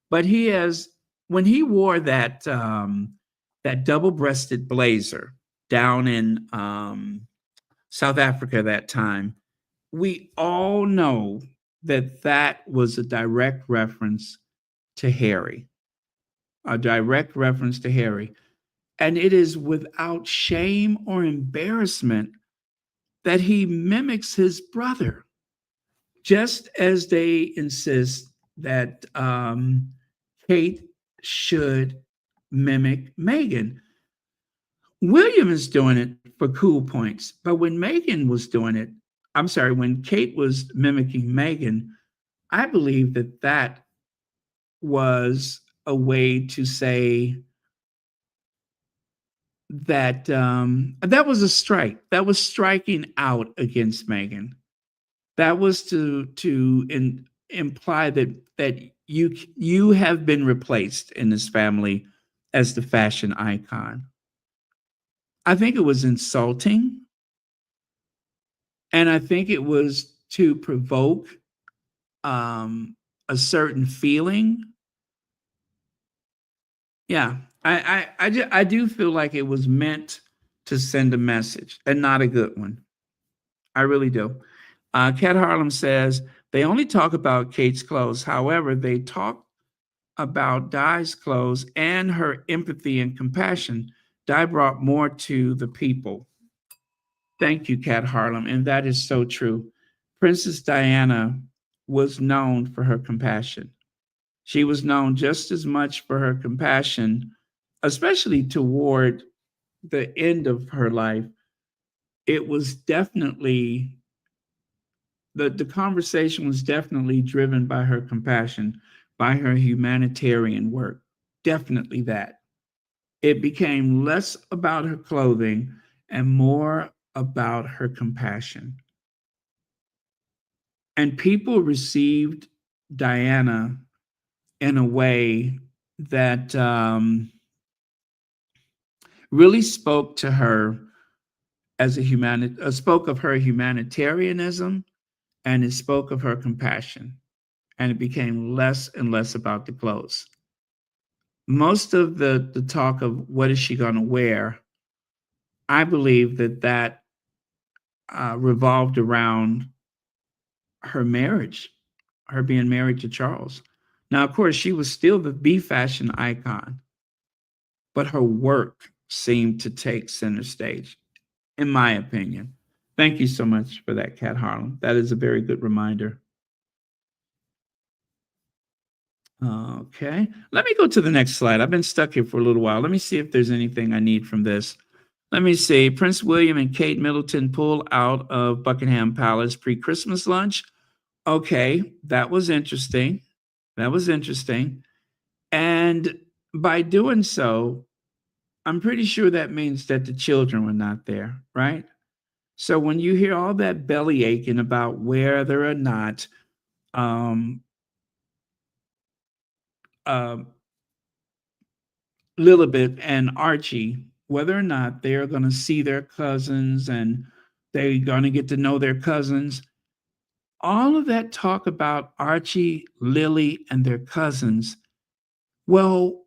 But he has, when he wore that double-breasted blazer down in South Africa that time, we all know that that was a direct reference to Harry, a direct reference to Harry. And it is without shame or embarrassment that he mimics his brother, just as they insist that Kate should mimic Meghan. William is doing it for cool points, but when Meghan was doing it, I'm sorry, when Kate was mimicking Meghan, I believe that that was a way to say that that was a strike. That was striking out against Meghan. That was to imply that you have been replaced in this family as the fashion icon. I think it was insulting, and I think it was to provoke a certain feeling. Yeah, I do feel like it was meant to send a message and not a good one. I really do. Kat Harlem says they only talk about Kate's clothes. However, they talk about Di's clothes and her empathy and compassion. Di brought more to the people. Thank you, Kat Harlem. And that is so true. Princess Diana was known for her compassion. She was known just as much for her compassion, especially toward the end of her life. It was definitely, the conversation was definitely driven by her compassion, by her humanitarian work. Definitely that. It became less about her clothing and more about her compassion. And people received Diana in a way that really spoke to her as a spoke of her humanitarianism, and it spoke of her compassion. And it became less and less about the clothes. Most of the talk of what is she going to wear, I believe that revolved around her marriage, her being married to Charles. Now, of course, she was still the fashion icon, but her work seemed to take center stage, in my opinion. Thank you so much for that, Kat Harlem. That is a very good reminder. Okay, let me go to the next slide. I've been stuck here for a little while. Let me see if there's anything I need from this. Let me see. Prince William and Kate Middleton pull out of Buckingham Palace pre-Christmas lunch. Okay, that was interesting. That was interesting. And by doing so, I'm pretty sure that means that the children were not there, right? So when you hear all that belly aching about whether or not um, um, Lilibet and Archie, whether or not they're going to see their cousins and they're going to get to know their cousins, all of that talk about Archie, Lily, and their cousins. Well,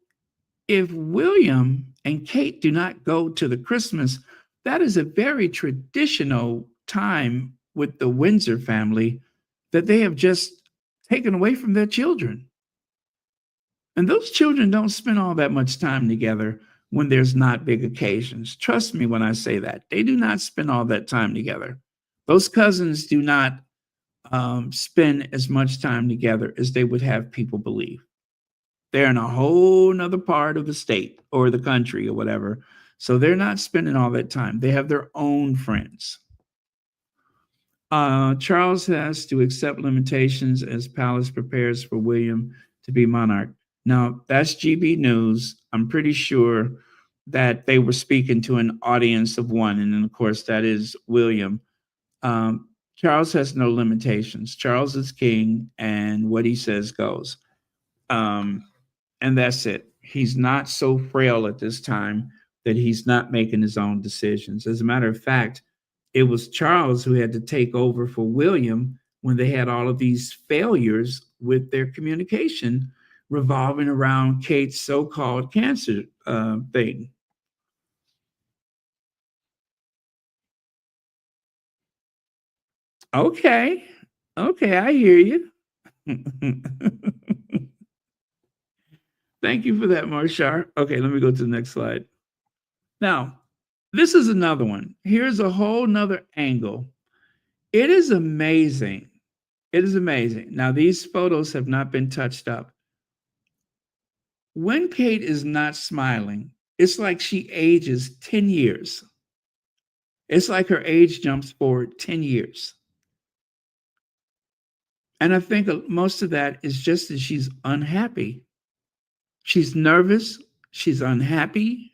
if William and Kate do not go to the Christmas, that is a very traditional time with the Windsor family that they have just taken away from their children. And those children don't spend all that much time together when there's not big occasions. Trust me when I say that. They do not spend all that time together. Those cousins do not spend as much time together as they would have people believe. They're in a whole nother part of the state or the country or whatever. So they're not spending all that time. They have their own friends. Charles has to accept limitations as Palace prepares for William to be monarch. Now, that's GB News. I'm pretty sure that they were speaking to an audience of one. And then, of course, that is William. Charles has no limitations. Charles is king, and what he says goes. And that's it. He's not so frail at this time that he's not making his own decisions. As a matter of fact, it was Charles who had to take over for William when they had all of these failures with their communication revolving around Kate's so-called cancer thing. Okay. Okay, I hear you. Thank you for that, Marshar. Okay, let me go to the next slide. Now, this is another one. Here's a whole nother angle. It is amazing. It is amazing. Now, these photos have not been touched up. When Kate is not smiling, it's like she ages 10 years. It's like her age jumps forward 10 years. And I think most of that is just that she's unhappy. She's nervous. She's unhappy.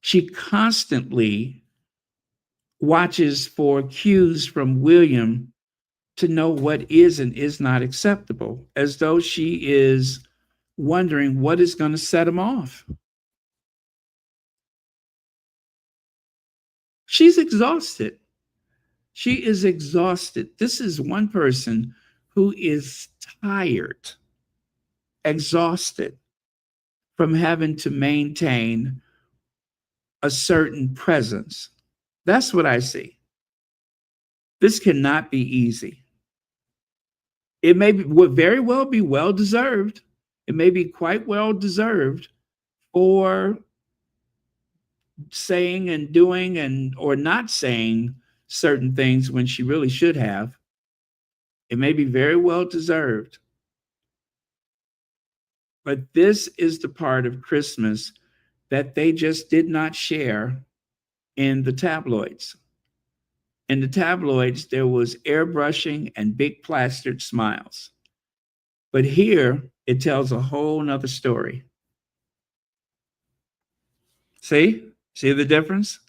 She constantly watches for cues from William to know what is and is not acceptable, as though she is wondering what is going to set him off. She's exhausted. She is exhausted. This is one person who is tired, exhausted from having to maintain a certain presence. That's what I see. This cannot be easy. It may be, would very well be well deserved. It may be quite well deserved for saying and doing and or not saying certain things when she really should have. It may be very well deserved. But this is the part of Christmas that they just did not share in the tabloids. In the tabloids, there was airbrushing and big plastered smiles. But here, it tells a whole nother story. See? See the difference?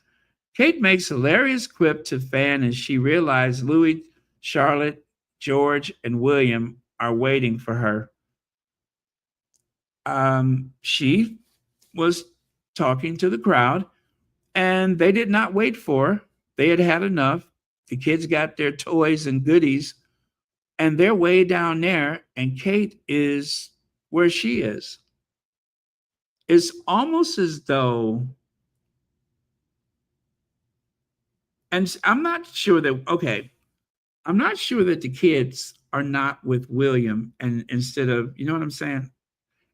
Kate makes hilarious quip to Fan as she realizes Louis, Charlotte, George, and William are waiting for her. She was talking to the crowd, and they did not wait for her. They had had enough. The kids got their toys and goodies, and they're way down there, and Kate is where she is. It's almost as though, and I'm not sure that, okay, I'm not sure that the kids are not with William and instead of, you know what I'm saying?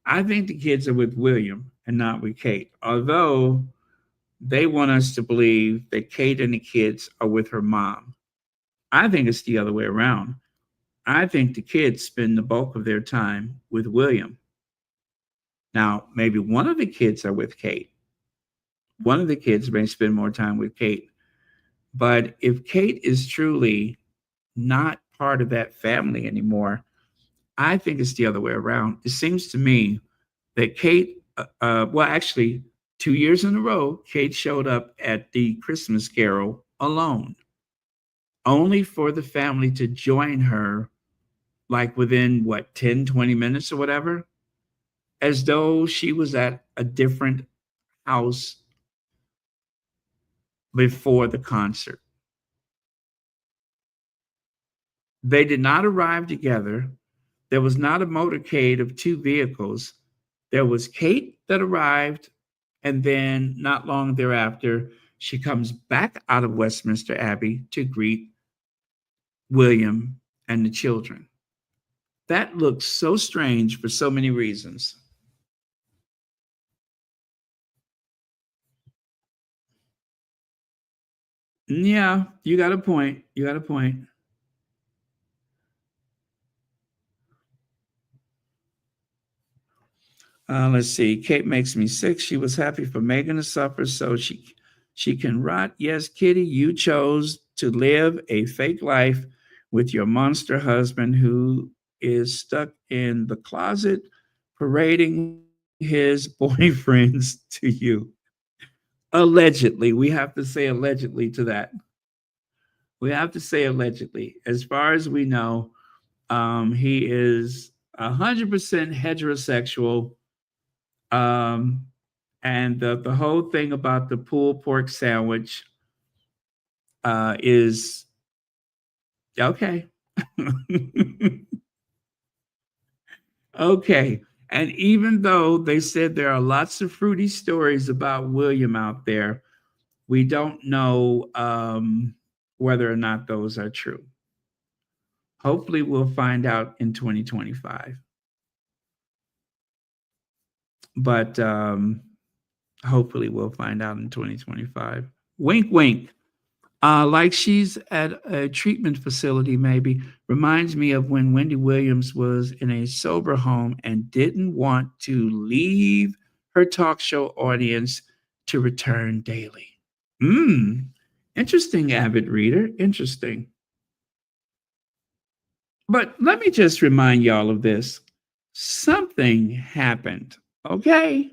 I think the kids are with William and not with Kate, although they want us to believe that Kate and the kids are with her mom. I think it's the other way around. I think the kids spend the bulk of their time with William. Now, maybe one of the kids are with Kate, one of the kids may spend more time with Kate. But if Kate is truly not part of that family anymore, I think it's the other way around. It seems to me that Kate, well, actually, 2 years in a row, Kate showed up at the Christmas Carol alone, only for the family to join her, like within what, 10, 20 minutes or whatever, as though she was at a different house before the concert. They did not arrive together. There was not a motorcade of two vehicles. There was Kate that arrived, and then not long thereafter, she comes back out of Westminster Abbey to greet William and the children. That looks so strange for so many reasons. Yeah, you got a point. You got a point. Let's see. Kate makes me sick. She was happy for Meghan to suffer so she can rot. Yes, Kitty, you chose to live a fake life with your monster husband who is stuck in the closet parading his boyfriends to you. Allegedly, we have to say allegedly to that. We have to say allegedly. As far as we know, he is 100% heterosexual. Um, and the whole thing about the pulled pork sandwich is okay. Okay. And even though they said there are lots of fruity stories about William out there, we don't know whether or not those are true. Hopefully, we'll find out in 2025. But hopefully, we'll find out in 2025. Wink, wink. Like she's at a treatment facility, maybe. Reminds me of when Wendy Williams was in a sober home and didn't want to leave her talk show audience to return daily. Interesting, avid reader. Interesting. But let me just remind y'all of this. Something happened, okay?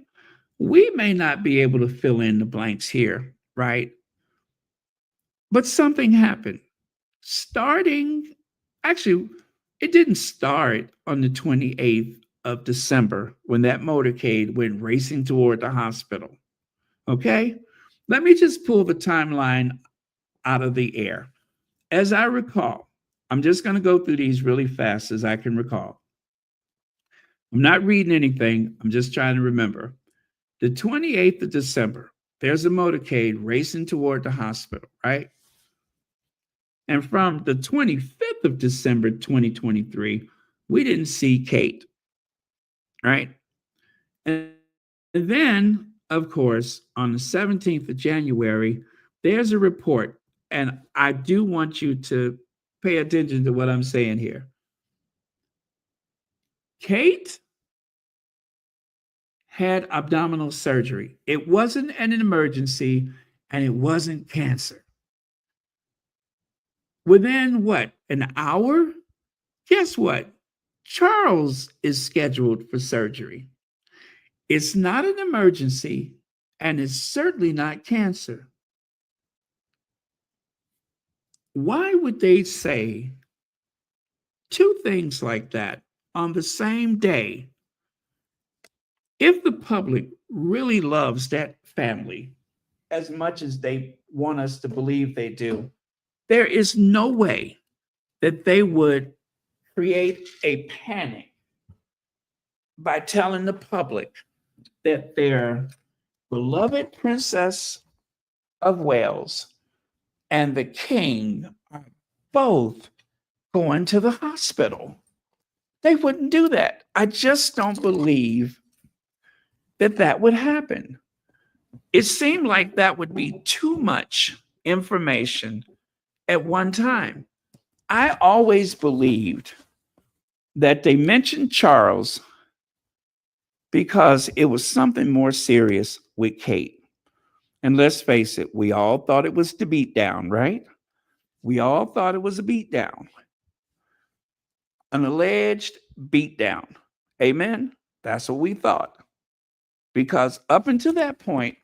We may not be able to fill in the blanks here, right? But something happened. Starting, actually, it didn't start on the 28th of December when that motorcade went racing toward the hospital. Okay? Let me just pull the timeline out of the air. As I recall, I'm just going to go through these really fast as I can recall. I'm not reading anything, I'm just trying to remember. The 28th of December, there's a motorcade racing toward the hospital, right? And from the 25th of December, 2023, we didn't see Kate, right? And then, of course, on the 17th of January, there's a report. And I do want you to pay attention to what I'm saying here. Kate had abdominal surgery. It wasn't an emergency and it wasn't cancer. Within what, an hour? Guess what? Charles is scheduled for surgery. It's not an emergency, and it's certainly not cancer. Why would they say two things like that on the same day if the public really loves that family as much as they want us to believe they do? There is no way that they would create a panic by telling the public that their beloved Princess of Wales and the King are both going to the hospital. They wouldn't do that. I just don't believe that that would happen. It seemed like that would be too much information at one time. I always believed that they mentioned Charles because it was something more serious with Kate. And let's face it, we all thought it was the beatdown, right? We all thought it was a beatdown, an alleged beatdown. Amen? That's what we thought. Because up until that point,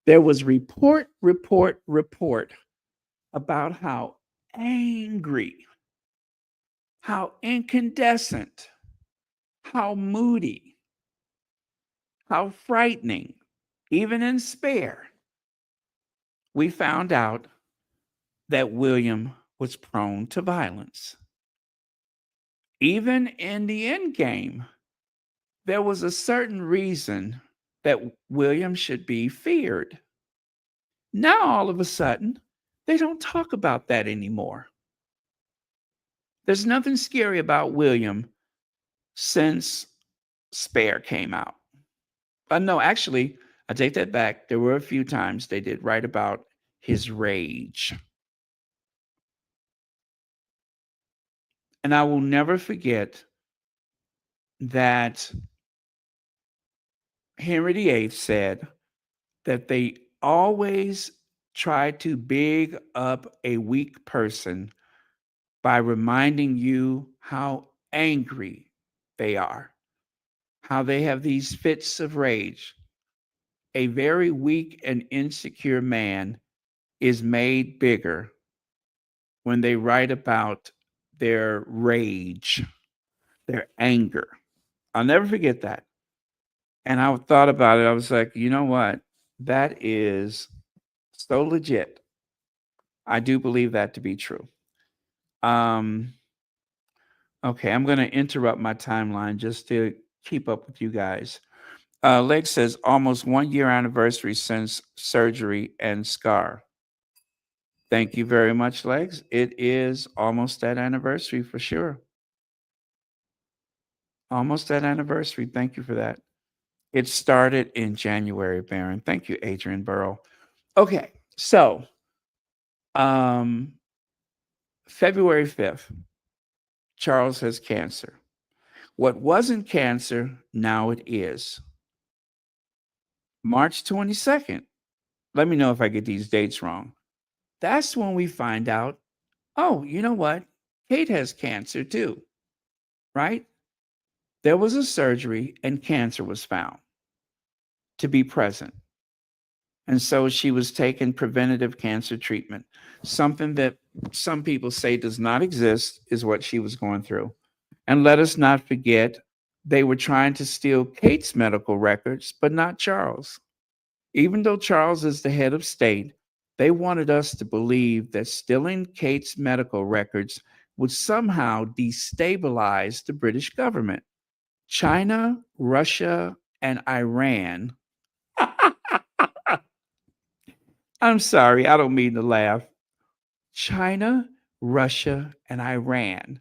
there was report about how angry, how incandescent, how moody, how frightening, even in spare, we found out that William was prone to violence. Even in the end game, there was a certain reason that William should be feared. Now, all of a sudden, they don't talk about that anymore. There's nothing scary about William since Spare came out. No, actually, I take that back. There were a few times they did write about his rage. And I will never forget that Henry VIII said that they always try to big up a weak person by reminding you how angry they are, how they have these fits of rage. A very weak and insecure man is made bigger when they write about their rage, their anger. I'll never forget that. And I thought about it. I was like, you know what? That is so legit. I do believe that to be true. Um, okay, I'm going to interrupt my timeline just to keep up with you guys. Lex says almost 1 year anniversary since surgery and scar. Thank you very much, Legs. It is almost that anniversary for sure. Almost that anniversary. Thank you for that. It started in January, Baron. Thank you, Adrian Burrow. Okay, so February 5th, Charles has cancer. What wasn't cancer, now it is. March 22nd, let me know if I get these dates wrong. That's when we find out, oh, you know what? Kate has cancer too, right? There was a surgery and cancer was found to be present. And so she was taking preventative cancer treatment. Something that some people say does not exist is what she was going through. And let us not forget, they were trying to steal Kate's medical records, but not Charles. Even though Charles is the head of state, they wanted us to believe that stealing Kate's medical records would somehow destabilize the British government. China, Russia, and Iran. I'm sorry, I don't mean to laugh. China, Russia, and Iran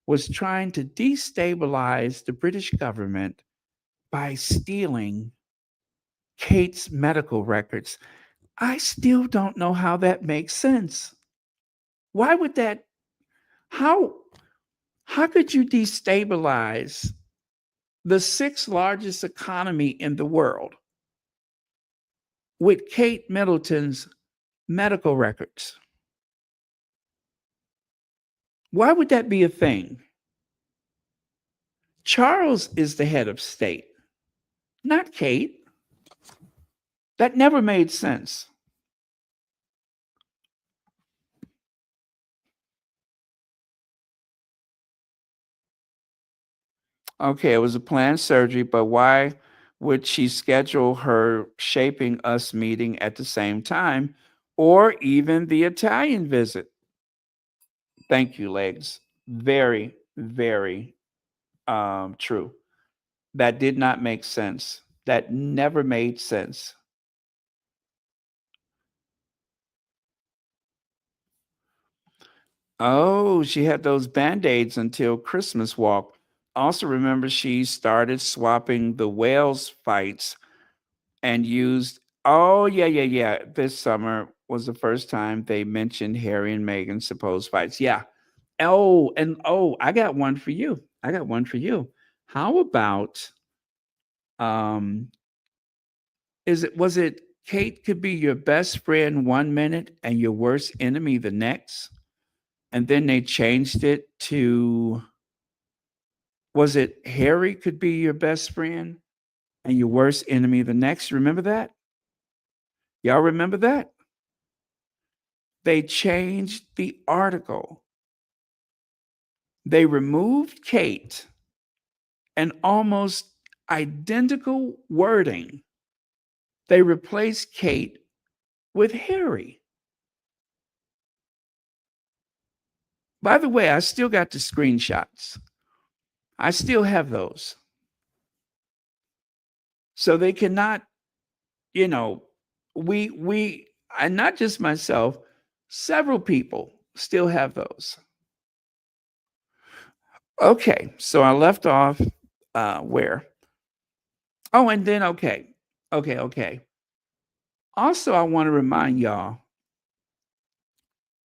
was trying to destabilize the British government by stealing Kate's medical records. I still don't know how that makes sense. Why would that how could you destabilize the sixth largest economy in the world with Kate Middleton's medical records? Why would that be a thing? Charles is the head of state, not Kate. That never made sense. Okay, it was a planned surgery, but why would she schedule her shaping us meeting at the same time or even the Italian visit? Thank you, Legs. Very, very true. That did not make sense. That never made sense. Oh, she had those band-aids until Christmas walk. Also remember she started swapping the Wales fights and used, oh yeah. This summer was the first time they mentioned Harry and Meghan's supposed fights. Yeah. Oh, and I got one for you. How about is it was it Kate could be your best friend 1 minute and your worst enemy the next. And then they changed it to, was it Harry could be your best friend and your worst enemy the next? Remember that? Y'all remember that? They changed the article. They removed Kate and almost identical wording. They replaced Kate with Harry. By the way, I still got the screenshots. I still have those. So they cannot, you know, and not just myself, several people still have those. Okay, so I left off where? Oh, and then okay. Also, I want to remind y'all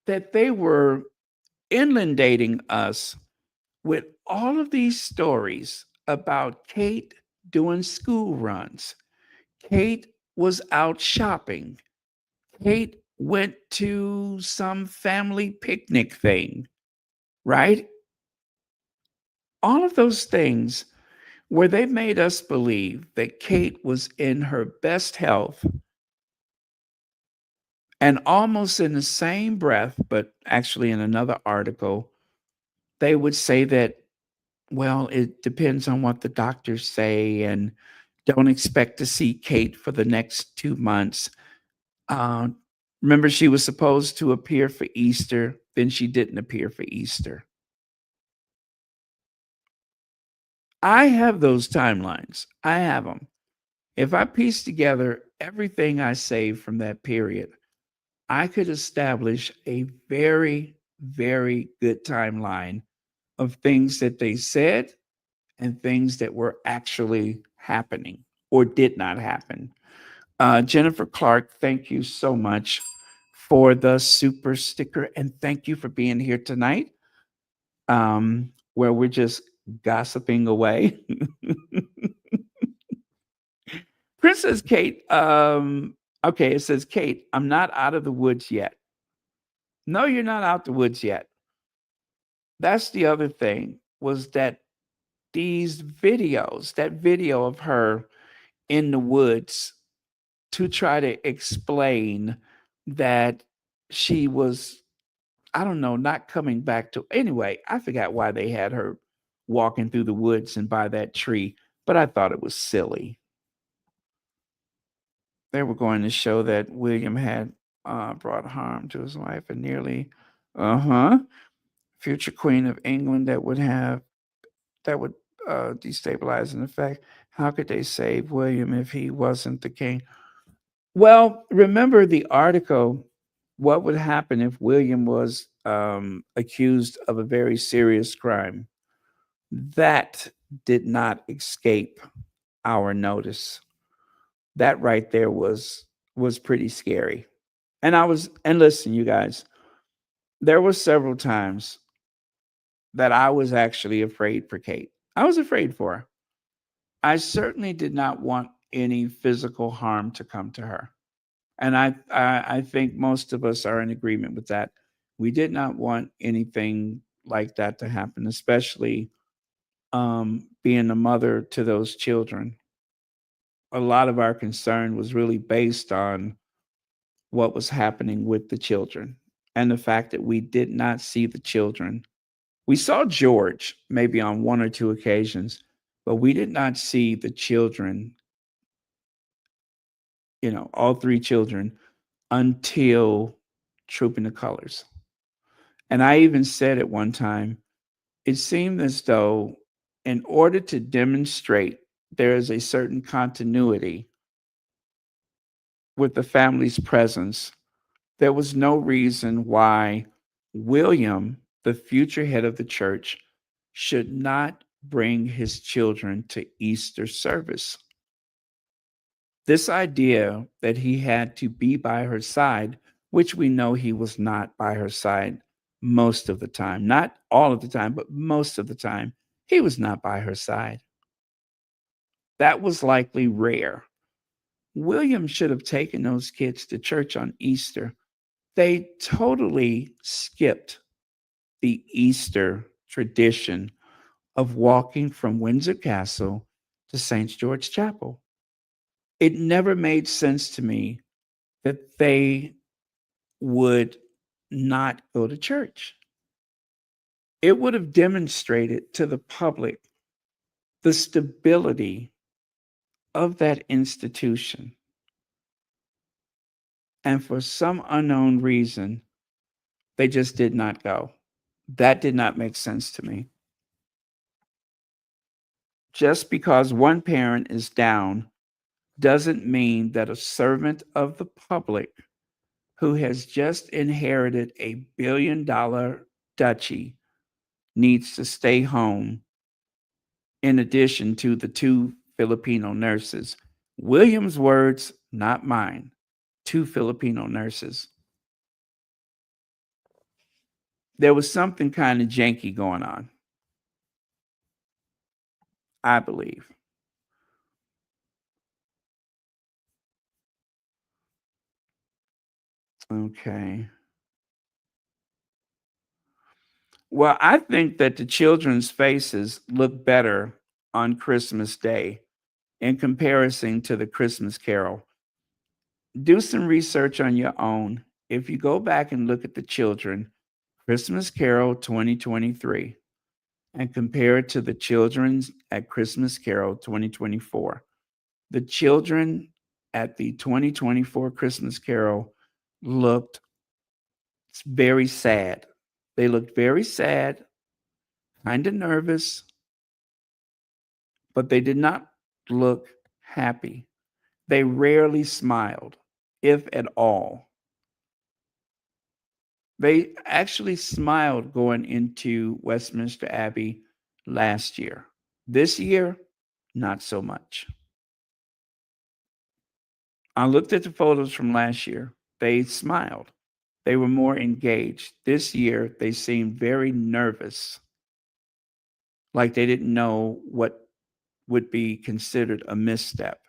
that they were inundating us with all of these stories about Kate doing school runs. Kate was out shopping. Kate went to some family picnic thing, right? All of those things where they made us believe that Kate was in her best health, and almost in the same breath, but actually in another article, they would say that, well, it depends on what the doctors say, and don't expect to see Kate for the next 2 months. Uh, Remember, she was supposed to appear for Easter, then she didn't appear for Easter. I have those timelines. I have them. If I piece together everything I saved from that period, I could establish a very, very good timeline of things that they said and things that were actually happening or did not happen. Jennifer Clark, thank you so much for the super sticker, and thank you for being here tonight, where we're just gossiping away. Princess Kate, okay, it says, Kate, I'm not out of the woods yet. No, you're not out the woods yet. That's the other thing, was that these videos, that video of her in the woods to try to explain that she was, I don't know, not coming back to, anyway, I forgot why they had her walking through the woods and by that tree, but I thought it was silly. They were going to show that William had brought harm to his wife and nearly, future Queen of England that would destabilize. In effect, how could they save William if he wasn't the king? Well, remember the article. What would happen if William was accused of a very serious crime? That did not escape our notice. That right there was pretty scary. And listen, you guys, there were several times that I was actually afraid for Kate. I was afraid for her. I certainly did not want any physical harm to come to her. And I think most of us are in agreement with that. We did not want anything like that to happen, especially being a mother to those children. A lot of our concern was really based on what was happening with the children and the fact that we did not see the children. We saw George maybe on one or two occasions, but we did not see the children, all three children, until Trooping the Colors. And I even said at one time, it seemed as though in order to demonstrate there is a certain continuity with the family's presence, there was no reason why William, the future head of the church, should not bring his children to Easter service. This idea that he had to be by her side, which we know he was not by her side most of the time, not all of the time, but most of the time, he was not by her side. That was likely rare. William should have taken those kids to church on Easter. They totally skipped the Easter tradition of walking from Windsor Castle to St. George Chapel. It never made sense to me that they would not go to church. It would have demonstrated to the public the stability of that institution. And for some unknown reason, they just did not go. That did not make sense to me. Just because one parent is down doesn't mean that a servant of the public who has just inherited a $1 billion duchy needs to stay home, in addition to the 2 Filipino nurses. William's words, not mine. 2 Filipino nurses. There was something kind of janky going on, I believe. Okay. Well, I think that the children's faces look better on Christmas Day in comparison to the Christmas Carol. Do some research on your own. If you go back and look at the children, Christmas Carol 2023, and compare it to the children's at Christmas Carol 2024, the children at the 2024 Christmas Carol looked very sad. They looked very sad, kind of nervous, but they did not look happy. They rarely smiled, if at all. They actually smiled going into Westminster Abbey last year. This year, not so much. I looked at the photos from last year. They smiled. They were more engaged. This year, they seemed very nervous, like they didn't know what would be considered a misstep.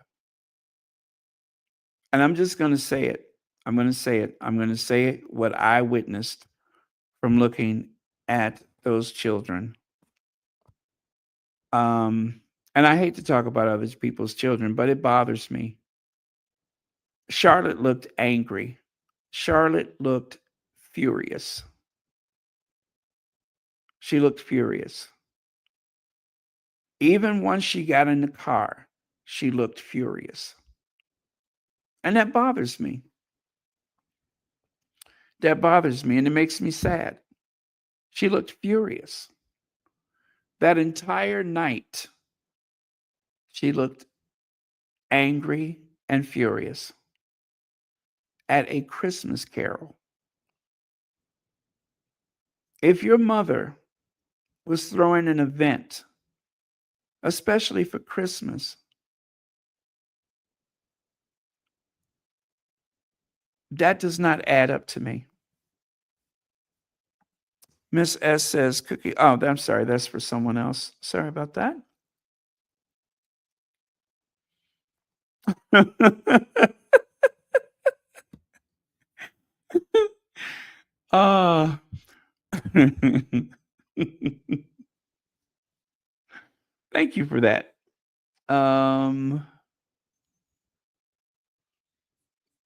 And I'm just going to say it. I'm going to say it. I'm going to say it what I witnessed from looking at those children. And I hate to talk about other people's children, but it bothers me. Charlotte looked angry. Charlotte looked furious. She looked furious. Even once she got in the car, she looked furious. And that bothers me. That bothers me, and it makes me sad. She looked furious. That entire night, she looked angry and furious at a Christmas carol. If your mother was throwing an event, especially for Christmas, that does not add up to me. Miss S says cookie. Oh, I'm sorry. That's for someone else. Sorry about that. uh, thank you for that.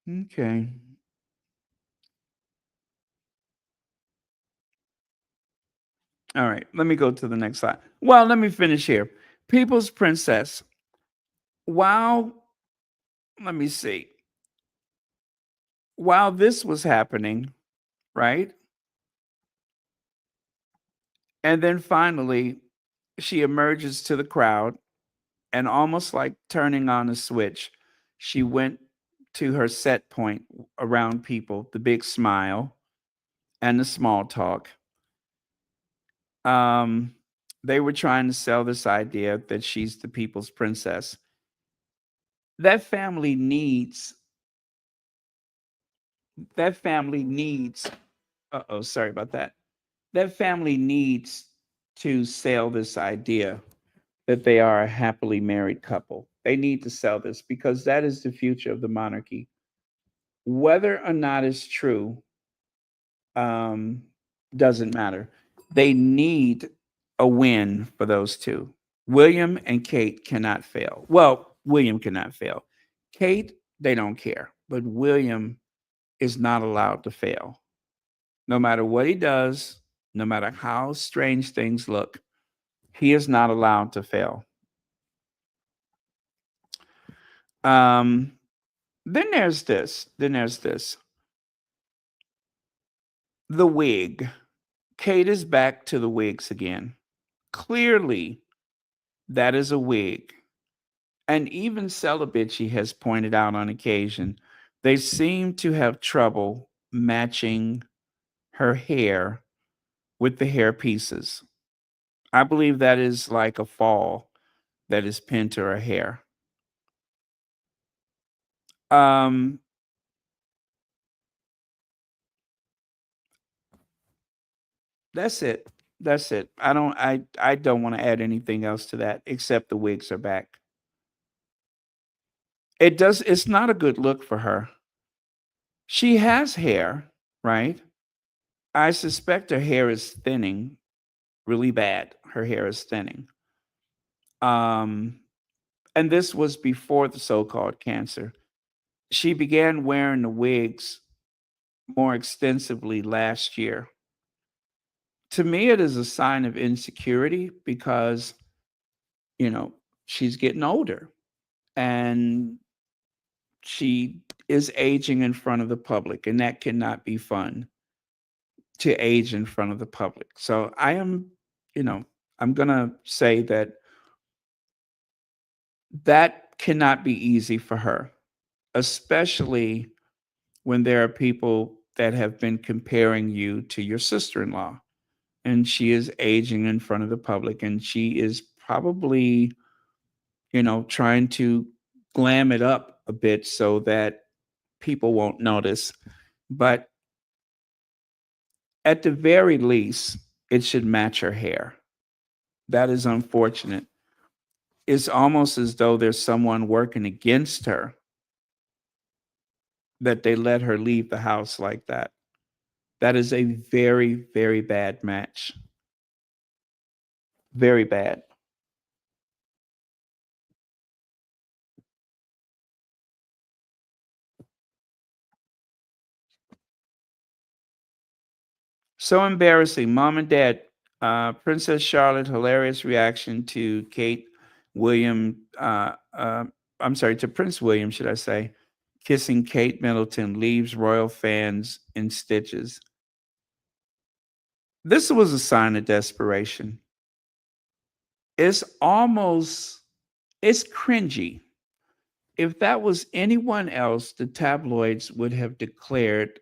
Okay. All right. Let me go to the next slide. Well, let me finish here. People's Princess. While, let me see. While this was happening, right? And then finally, she emerges to the crowd and almost like turning on a switch, she went to her set point around people, the big smile and the small talk. They were trying to sell this idea that she's the people's princess. That family needs, sorry about that. That family needs to sell this idea that they are a happily married couple. They need to sell this because that is the future of the monarchy. Whether or not it's true, um, doesn't matter. They need a win for those two. William and Kate cannot fail. Well, William cannot fail. Kate, they don't care. But William is not allowed to fail. No matter what he does, no matter how strange things look, he is not allowed to fail. Um, then there's this. Then there's this. The wig. Kate is back to the wigs again. Clearly, that is a wig. And even Celibici has pointed out on occasion, they seem to have trouble matching her hair with the hair pieces. I believe that is like a fall that is pinned to her hair. Um, that's it. That's it. I don't want to add anything else to that except the wigs are back. It's not a good look for her. She has hair, right? I suspect her hair is thinning really bad. Her hair is thinning. Um, and this was before the so-called cancer. She began wearing the wigs more extensively last year. To me, it is a sign of insecurity because, you know, she's getting older and she is aging in front of the public, and that cannot be fun to age in front of the public. So I am, you know, I'm going to say that that cannot be easy for her, especially when there are people that have been comparing you to your sister-in-law and she is aging in front of the public and she is probably, trying to glam it up a bit so that people won't notice. But at the very least, it should match her hair. That is unfortunate. It's almost as though there's someone working against her that they let her leave the house like that. That is a very, very bad match. Very bad. So embarrassing. Mom and dad, Princess Charlotte, hilarious reaction to Kate William, I'm sorry, to Prince William, should I say, kissing Kate Middleton leaves royal fans in stitches. This was a sign of desperation. It's almost, it's cringy. If that was anyone else, the tabloids would have declared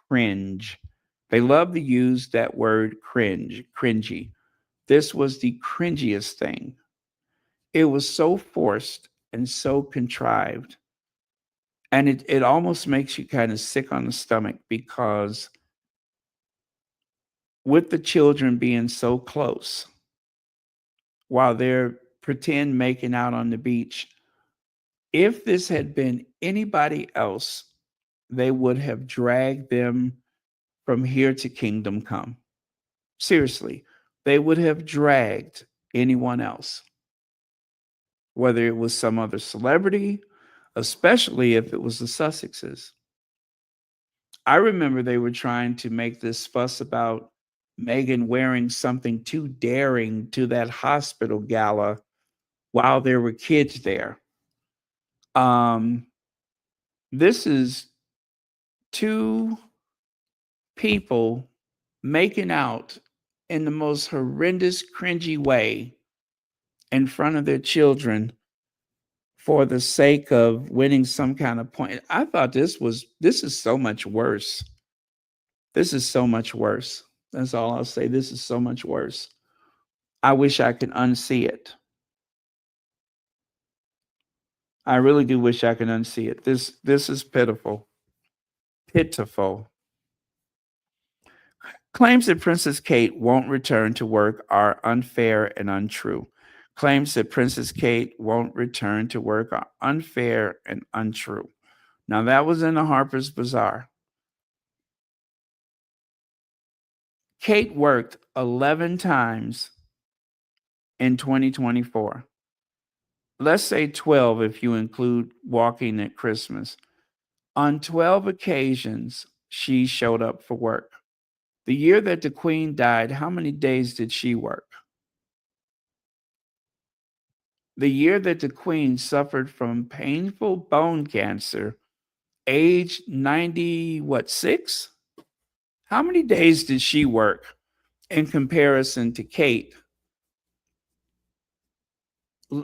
cringe. They love to use that word cringe, cringy. This was the cringiest thing. It was so forced and so contrived. And it almost makes you kind of sick on the stomach because with the children being so close while they're pretend making out on the beach, if this had been anybody else, they would have dragged them from here to kingdom come. Seriously, they would have dragged anyone else, whether it was some other celebrity, especially if it was the Sussexes. I remember they were trying to make this fuss about Meghan wearing something too daring to that hospital gala while there were kids there. Um, this is two people making out in the most horrendous, cringy way in front of their children for the sake of winning some kind of point. I thought this is so much worse. This is so much worse. That's all I'll say. This is so much worse. I wish I could unsee it. I really do wish I could unsee it. This is pitiful. Pitiful. Claims that Princess Kate won't return to work are unfair and untrue. Claims that Princess Kate won't return to work are unfair and untrue. Now, that was in the Harper's Bazaar. Kate worked 11 times in 2024. Let's say 12 if you include walking at Christmas. On 12 occasions, she showed up for work. The year that the Queen died, how many days did she work? The year that the Queen suffered from painful bone cancer, age 90, what, 6? How many days did she work in comparison to Kate?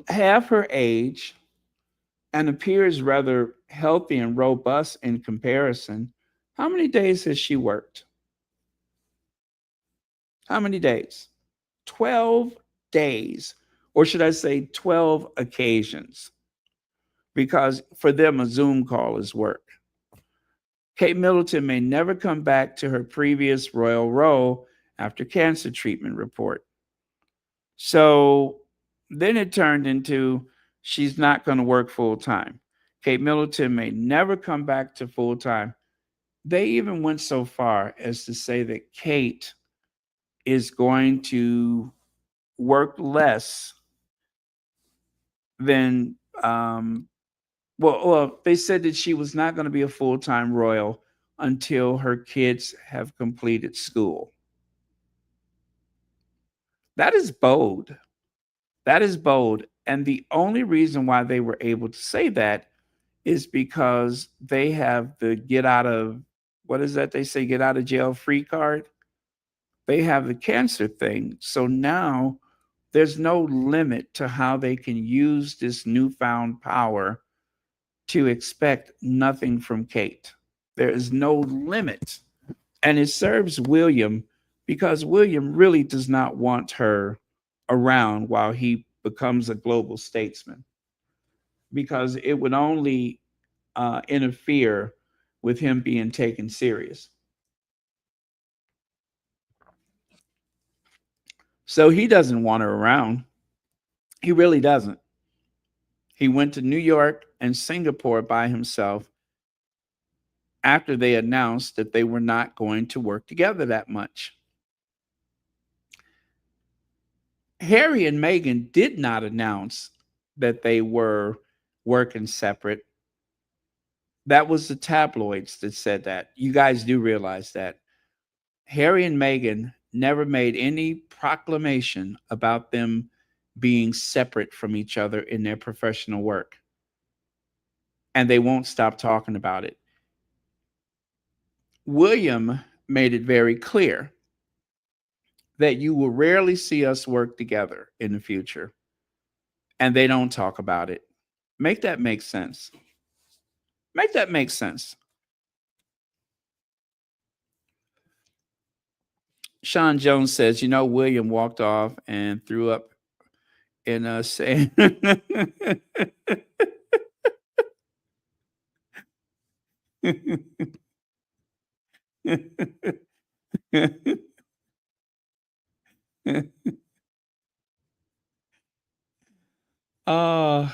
Half her age and appears rather healthy and robust in comparison. How many days has she worked? How many days? 12 days. Or should I say 12 occasions? Because for them, a Zoom call is work. Kate Middleton may never come back to her previous royal role after cancer treatment report. So then it turned into she's not going to work full time. Kate Middleton may never come back to full time. They even went so far as to say that Kate is going to work less than, they said that she was not going to be a full time royal until her kids have completed school. That is bold. That is bold. And the only reason why they were able to say that is because they have the get out of, what is that they say, get out of jail free card? They have the cancer thing. So now there's no limit to how they can use this newfound power to expect nothing from Kate. There is no limit. And it serves William because William really does not want her around while he becomes a global statesman, because it would only interfere with him being taken serious. So he doesn't want her around. He really doesn't. He went to New York and Singapore by himself after they announced that they were not going to work together that much. Harry and Meghan did not announce that they were working separate. That was the tabloids that said that. You guys do realize that. Harry and Meghan never made any proclamation about them being separate from each other in their professional work. And they won't stop talking about it. William made it very clear that you will rarely see us work together in the future. And they don't talk about it. Make that make sense. Make that make sense. Sean Jones says, William walked off and threw up in a sand. uh,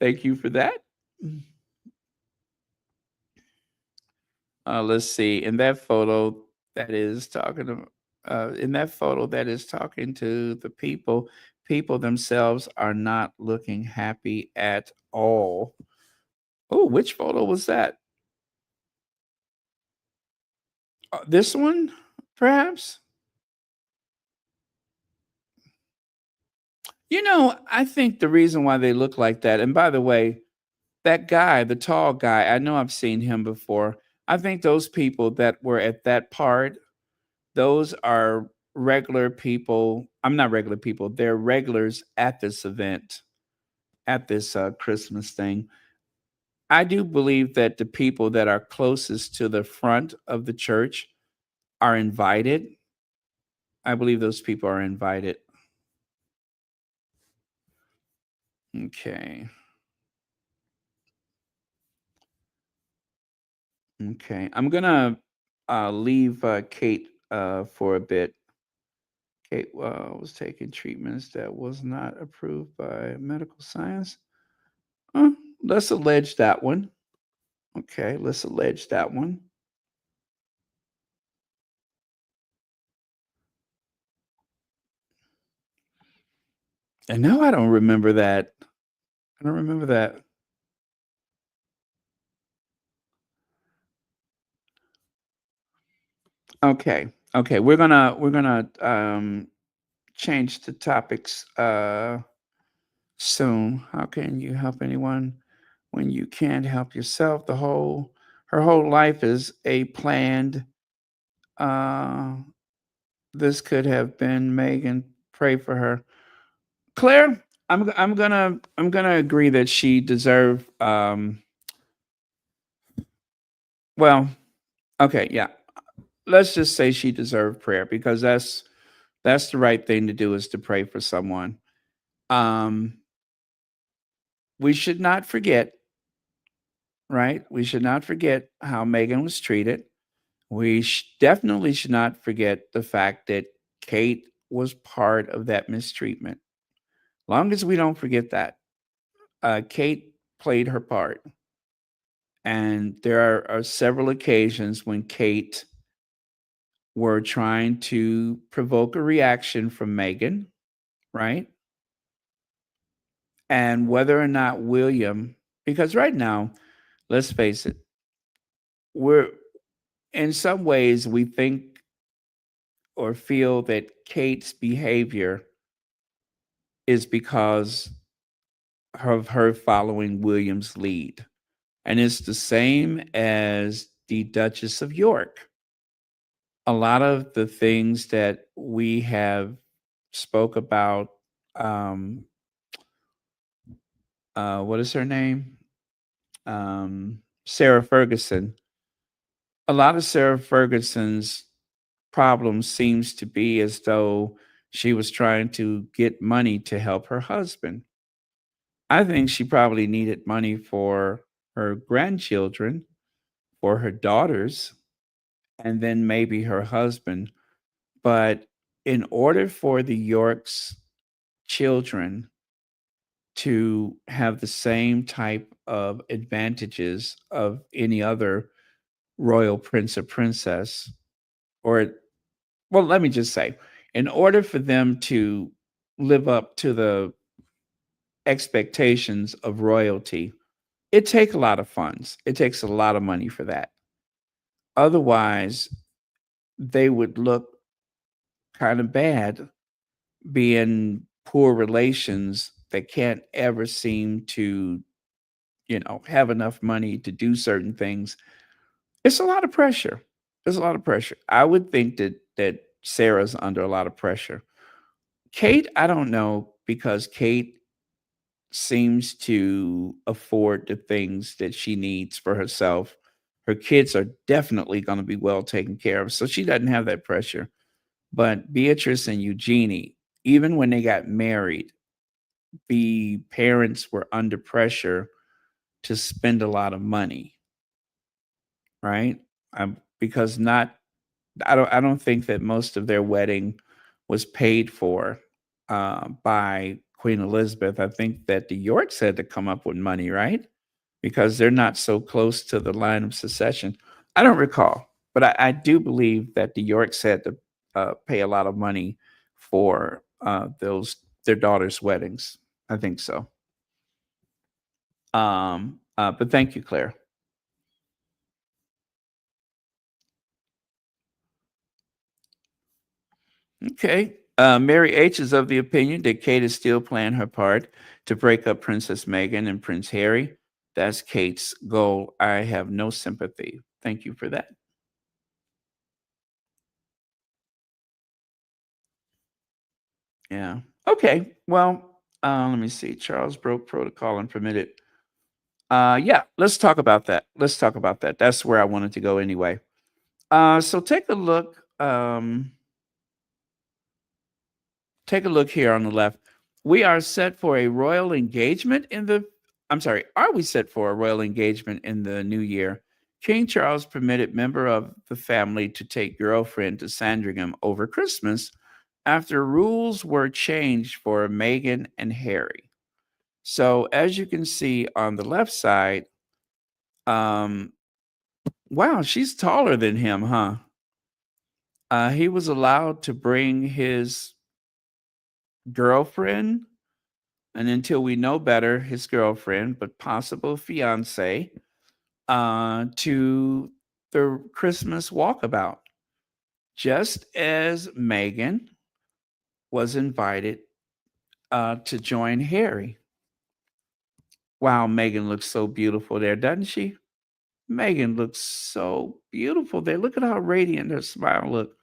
thank you for that. Let's see. In that photo, that is talking to the people. People themselves are not looking happy at all. Oh, which photo was that? This one, perhaps? I think the reason why they look like that, and by the way, that guy, the tall guy, I know I've seen him before. I think those people that were at that part, those are regular people. I'm not regular people. They're regulars at this event, at this Christmas thing. I do believe that the people that are closest to the front of the church are invited. I believe those people are invited. Okay. Okay. I'm going to leave Kate for a bit. Kate was taking treatments that was not approved by medical science. Uh, let's allege that one. Okay, let's allege that one. And now I don't remember that. I don't remember that. Okay. Okay. We're gonna change the topics soon. How can you help anyone when you can't help yourself? Her whole life is a planned. Uh, this could have been Megan. Pray for her, Claire. I'm gonna agree that she deserved. Well, okay, yeah. Let's just say she deserved prayer because that's the right thing to do is to pray for someone. Um, we should not forget, right? We should not forget how Megan was treated. Definitely should not forget the fact that Kate was part of that mistreatment. Long as we don't forget that, Kate played her part. And there are several occasions when Kate were trying to provoke a reaction from Megan, right? And whether or not William, because right now, let's face it, we're in some ways we think or feel that Kate's behavior is because of her following William's lead. And it's the same as the Duchess of York. A lot of the things that we have spoke about, um, what is her name? Sarah Ferguson. A lot of Sarah Ferguson's problem seems to be as though she was trying to get money to help her husband. I think she probably needed money for her grandchildren, for her daughters, and then maybe her husband. But in order for the Yorks children to have the same type of advantages of any other royal prince or princess, or, well, let me just say, in order for them to live up to the expectations of royalty, it takes a lot of funds. It takes a lot of money for that. Otherwise, they would look kind of bad being poor relations that can't ever seem to, have enough money to do certain things. It's a lot of pressure. There's a lot of pressure. I would think that Sarah's under a lot of pressure. Kate, I don't know because Kate seems to afford the things that she needs for herself. Her kids are definitely going to be well taken care of, so she doesn't have that pressure. But Beatrice and Eugenie, even when they got married, the parents were under pressure to spend a lot of money, right? Because not, I don't think that most of their wedding was paid for by Queen Elizabeth. I think that the Yorks had to come up with money, right? Because they're not so close to the line of succession. I don't recall, but I do believe that the Yorks had to pay a lot of money for those their daughters' weddings. I think so. But thank you, Claire. Okay. Mary H is of the opinion that Kate is still playing her part to break up Princess Meghan and Prince Harry. That's Kate's goal. I have no sympathy. Thank you for that. Yeah. Okay. Well, let me see. Charles broke protocol and permitted. Yeah, let's talk about that. Let's talk about that. That's where I wanted to go anyway. So take a look. Take a look here on the left. We are set for a royal engagement in the, I'm sorry, are we set for a royal engagement in the new year? King Charles permitted member of the family to take girlfriend to Sandringham over Christmas after rules were changed for Meghan and Harry. So as you can see on the left side, um, wow, she's taller than him, huh? He was allowed to bring his girlfriend, and until we know better, his girlfriend, but possible fiance, to the Christmas walkabout, just as Meghan was invited to join Harry. Wow, Meghan looks so beautiful there, doesn't she? Meghan looks so beautiful there. Look at how radiant her smile look.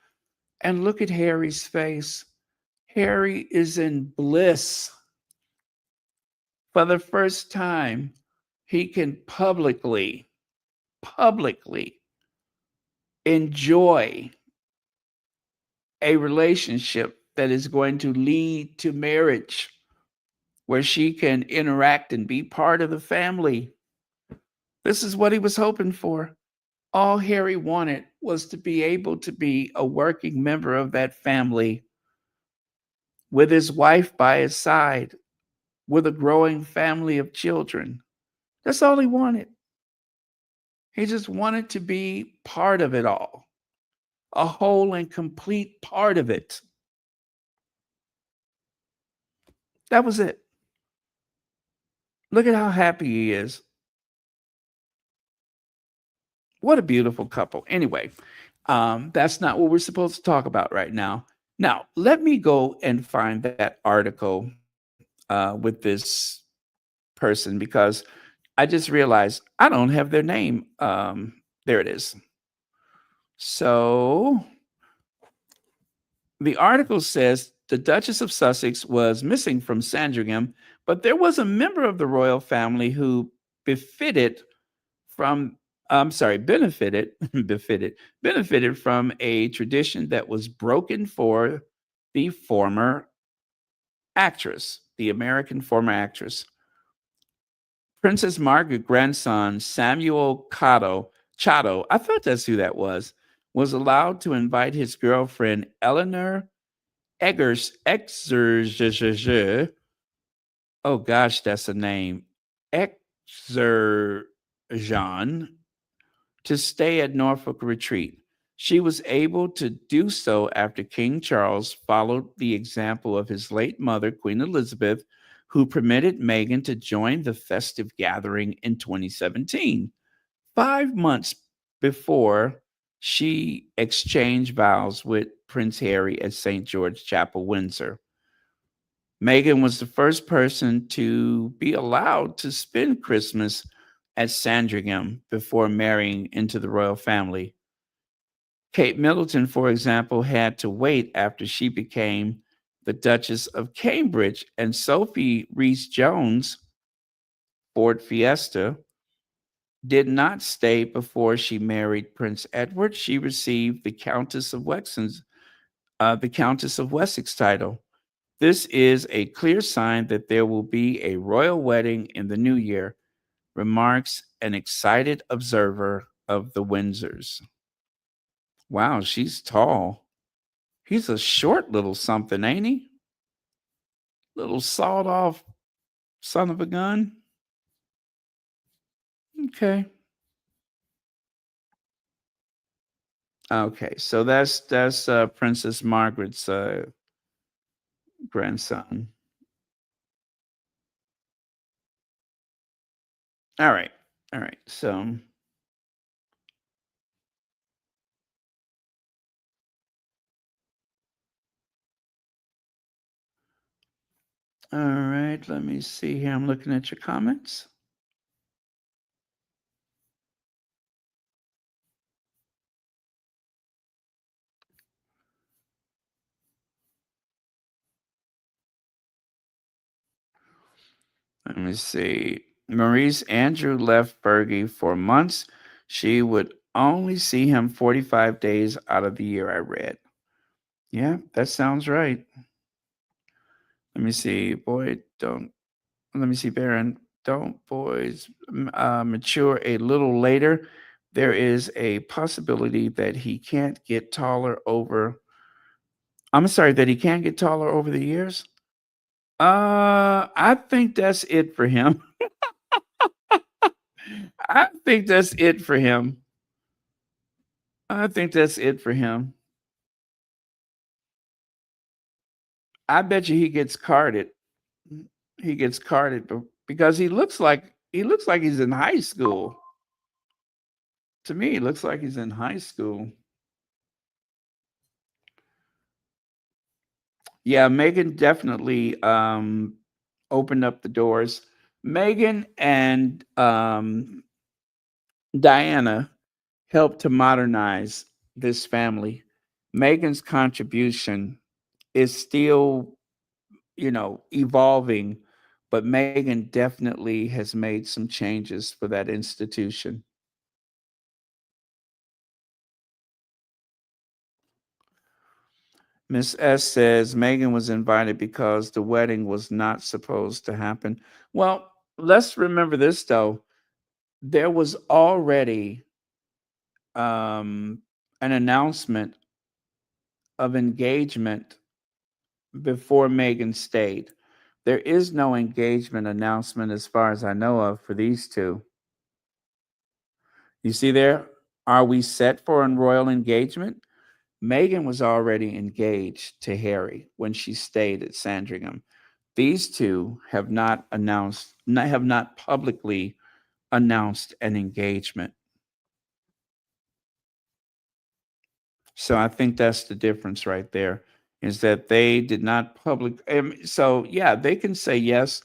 And look at Harry's face. Harry is in bliss. For the first time, he can publicly enjoy a relationship that is going to lead to marriage, where she can interact and be part of the family. This is what he was hoping for. All Harry wanted was to be able to be a working member of that family with his wife by his side, with a growing family of children. That's all he wanted. He just wanted to be part of it all, a whole and complete part of it. That was it. Look at how happy he is. What a beautiful couple. Anyway, that's not what we're supposed to talk about right now. Now, let me go and find that article with this person, because I just realized I don't have their name. There it is. So the article says the Duchess of Sussex was missing from Sandringham, but there was a member of the royal family who benefited from benefited benefited from a tradition that was broken for the former actress, the American former actress. Princess Margaret grandson Samuel Chato, I thought that's who that was allowed to invite his girlfriend Eleanor Exerge. Oh gosh, that's a name. Exerjean, to stay at Norfolk Retreat. She was able to do so after King Charles followed the example of his late mother, Queen Elizabeth, who permitted Meghan to join the festive gathering in 2017, 5 months before she exchanged vows with Prince Harry at St. George Chapel, Windsor. Meghan was the first person to be allowed to spend Christmas at Sandringham before marrying into the royal family. Kate Middleton, for example, had to wait after she became the Duchess of Cambridge, and Sophie Rees-Jones, Ford Fiesta, did not stay before she married Prince Edward. She received the Countess of Wessex title. This is a clear sign that there will be a royal wedding in the new year, remarks an excited observer of the Windsors. Wow, she's tall. He's a short little something, ain't he? Little sawed off son of a gun. Okay. Okay, so that's Princess Margaret's grandson. All right. All right. So all right, let me see here. I'm looking at your comments. Let me see. Maurice Andrew left Fergie for months. She would only see him 45 days out of the year, I read. Yeah, that sounds right. Let me see. Let me see, Baron. Don't boys mature a little later? There is a possibility that he can't get taller over I'm sorry that he can't get taller over the years. I think that's it for him. I think that's it for him. I think that's it for him. I bet you he gets carded. He gets carded because he looks like he's in high school. To me, he looks like he's in high school. Yeah, Megan definitely opened up the doors. Megan and Diana helped to modernize this family. Megan's contribution is still, evolving, but Megan definitely has made some changes for that institution. Miss S says Megan was invited because the wedding was not supposed to happen. Well, let's remember this though. There was already an announcement of engagement before Megan stayed. There is no engagement announcement as far as I know of for these two. You see there? Are we set for a royal engagement? Megan was already engaged to Harry when she stayed at Sandringham. These two have not publicly announced an engagement. So I think that's the difference right there is that they did not public. So yeah, they can say yes.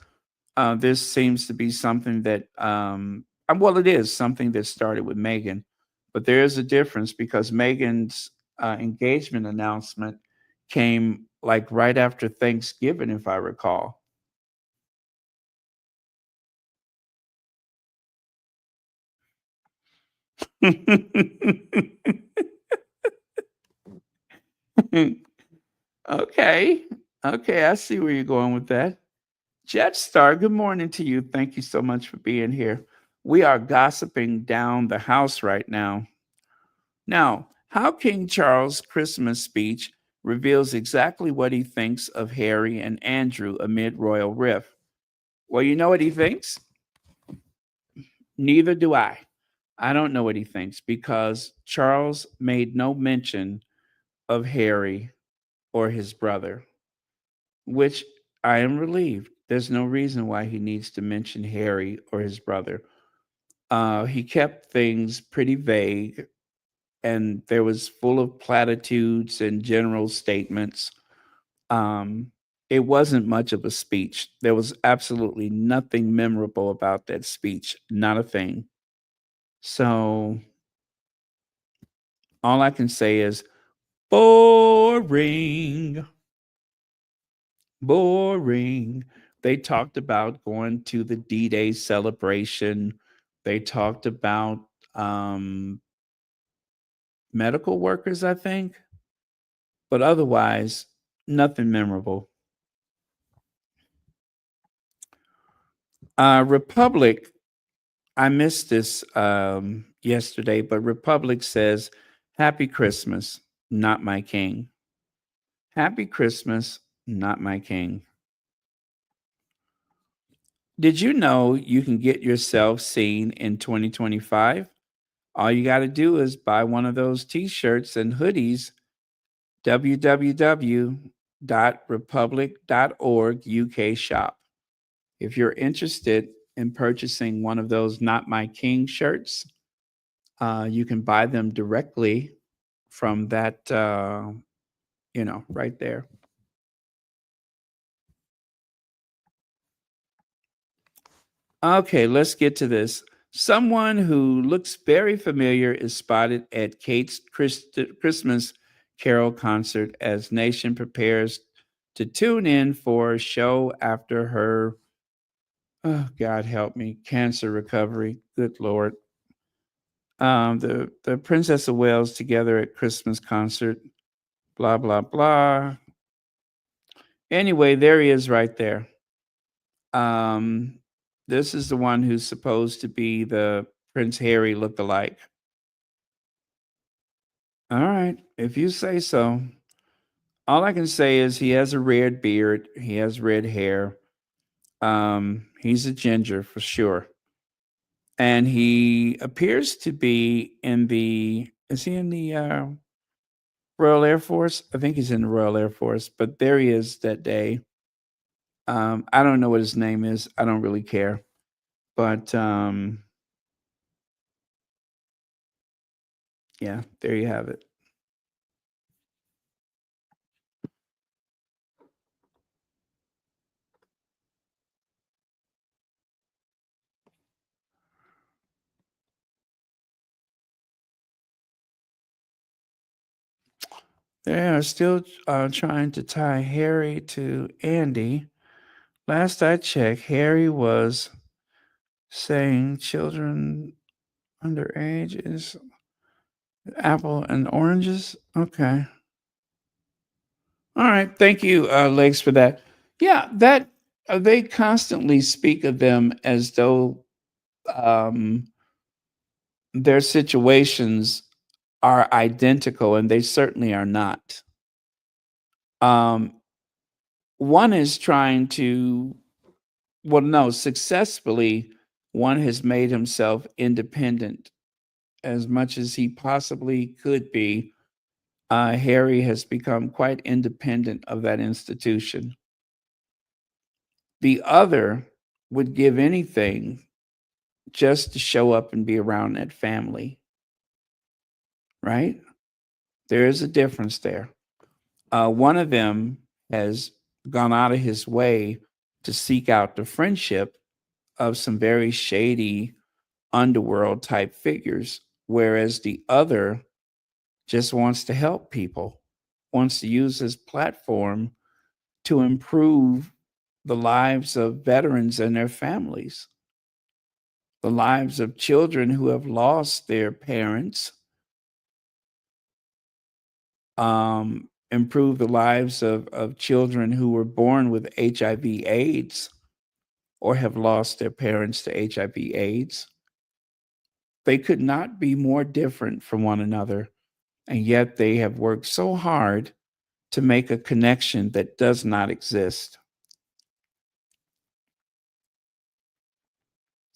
This seems to be something that, well, it is something that started with Megan, but there is a difference because Megan's engagement announcement came like right after Thanksgiving, if I recall. Okay. Okay. I see where you're going with that. Jetstar, good morning to you. Thank you so much for being here. We are gossiping down the house right now. Now, how King Charles' Christmas speech reveals exactly what he thinks of Harry and Andrew amid royal rift. Well, you know what he thinks? Neither do I. I don't know what he thinks because Charles made no mention of Harry or his brother, which I am relieved. There's no reason why he needs to mention Harry or his brother. He kept things pretty vague and there was full of platitudes and general statements. Um, it wasn't much of a speech. There was absolutely nothing memorable about that speech, not a thing. So all I can say is boring, boring. They talked about going to the D-Day celebration. They talked about um, medical workers, I think, but otherwise, nothing memorable. Republic, I missed this yesterday, but Republic says, Happy Christmas, not my king. Happy Christmas, not my king. Did you know you can get yourself seen in 2025? All you got to do is buy one of those t shirts and hoodies, www.republic.org UK shop. If you're interested in purchasing one of those Not My King shirts, you can buy them directly from that, right there. Okay, let's get to this. Someone who looks very familiar is spotted at Kate's Christmas Carol concert as Nation prepares to tune in for a show after her, oh, God help me, cancer recovery. Good Lord. The Princess of Wales together at Christmas concert, blah, blah, blah. Anyway, there he is right there. Um, this is the one who's supposed to be the Prince Harry look-alike. All right, if you say so. All I can say is he has a red beard. He has red hair. He's a ginger for sure. And he appears to be in the, is he in the Royal Air Force? I think he's in the Royal Air Force, but there he is that day. I don't know what his name is. I don't really care. But yeah, there you have it. They are still trying to tie Harry to Andy. Last I checked, Harry was saying children underage is apple and oranges. Okay. All right. Thank you, Legs, for that. Yeah, that they constantly speak of them as though um, their situations are identical, and they certainly are not. Um, one is trying to, well, no, successfully, one has made himself independent as much as he possibly could be. Harry has become quite independent of that institution. The other would give anything just to show up and be around that family, right? There is a difference there. One of them has gone out of his way to seek out the friendship of some very shady underworld type figures, whereas the other just wants to help people, wants to use his platform to improve the lives of veterans and their families, the lives of children who have lost their parents, improve the lives of children who were born with HIV AIDS or have lost their parents to HIV AIDS. They could not be more different from one another, and yet they have worked so hard to make a connection that does not exist.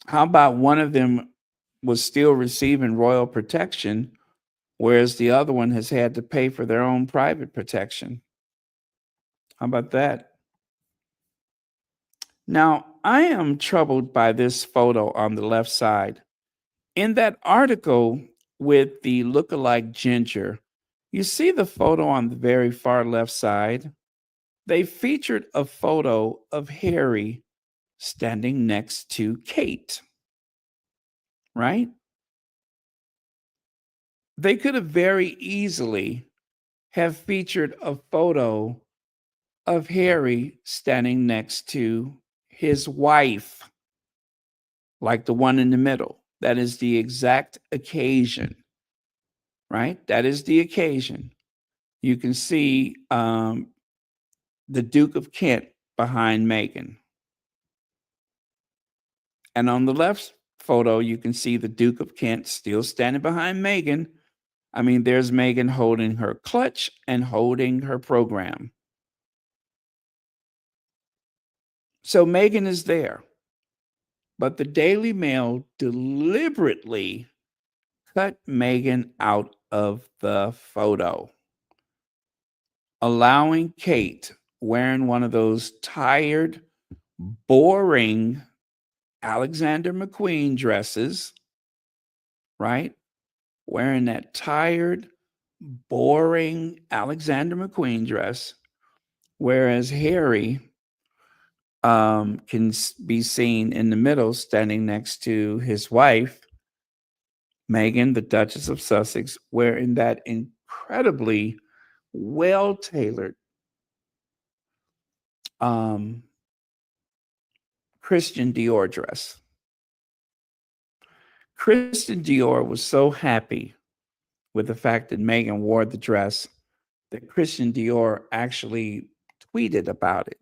How about one of them was still receiving royal protection, whereas the other one has had to pay for their own private protection? How about that? Now, I am troubled by this photo on the left side. In that article with the look-alike ginger, you see the photo on the very far left side? They featured a photo of Harry standing next to Kate, right? They could have very easily have featured a photo of Harry standing next to his wife, like the one in the middle. That is the exact occasion, right? That is the occasion. You can see the Duke of Kent behind Meghan. And on the left photo, you can see the Duke of Kent still standing behind Meghan. I mean, there's Meghan holding her clutch and holding her program. So Meghan is there. But the Daily Mail deliberately cut Meghan out of the photo, allowing Kate wearing one of those tired, boring Alexander McQueen dresses, right? Wearing that tired, boring Alexander McQueen dress, whereas Harry can be seen in the middle standing next to his wife, Meghan, the Duchess of Sussex, wearing that incredibly well-tailored Christian Dior dress. Christian Dior was so happy with the fact that Meghan wore the dress that Christian Dior actually tweeted about it.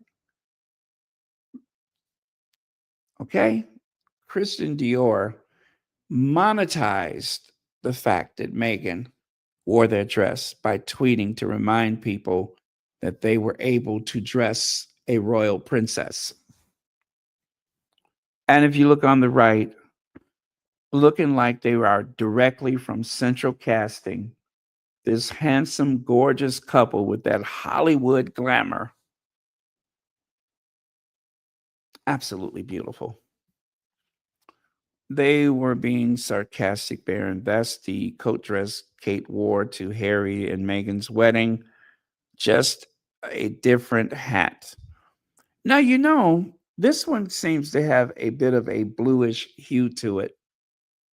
Okay? Christian Dior monetized the fact that Meghan wore their dress by tweeting to remind people that they were able to dress a royal princess. And if you look on the right, looking like they are directly from central casting, this handsome, gorgeous couple with that Hollywood glamour. Absolutely beautiful. They were being sarcastic, Baron. That's the coat dress Kate wore to Harry and Meghan's wedding. Just a different hat. Now, this one seems to have a bit of a bluish hue to it.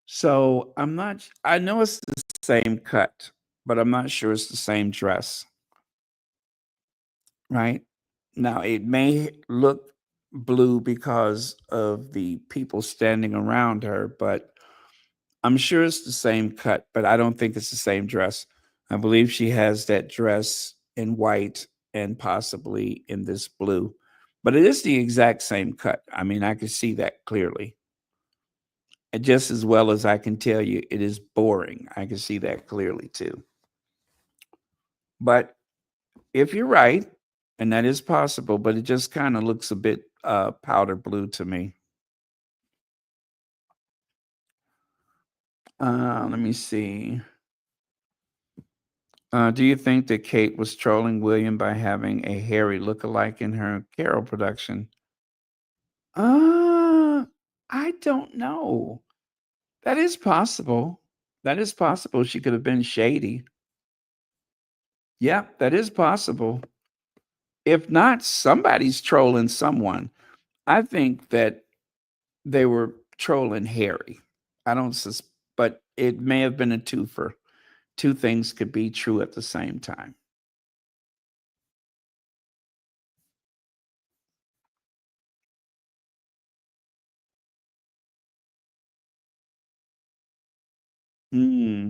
So I know it's the same cut, but I'm not sure it's the same dress, right? Now, it may look blue because of the people standing around her, but I'm sure it's the same cut, but I don't think it's the same dress. I believe she has that dress in white and possibly in this blue, but it is the exact same cut. I mean, I can see that clearly. And just as well as I can tell you, it is boring. I can see that clearly too. But if you're right, and that is possible, but it just kind of looks a bit powder blue to me. Let me see. Do you think that Kate was trolling William by having a Harry lookalike in her Carol production? I don't know. That is possible. That is possible. She could have been shady. Yeah, that is possible. If not, somebody's trolling someone. I think that they were trolling Harry. I don't but it may have been a twofer. Two things could be true at the same time. Hmm.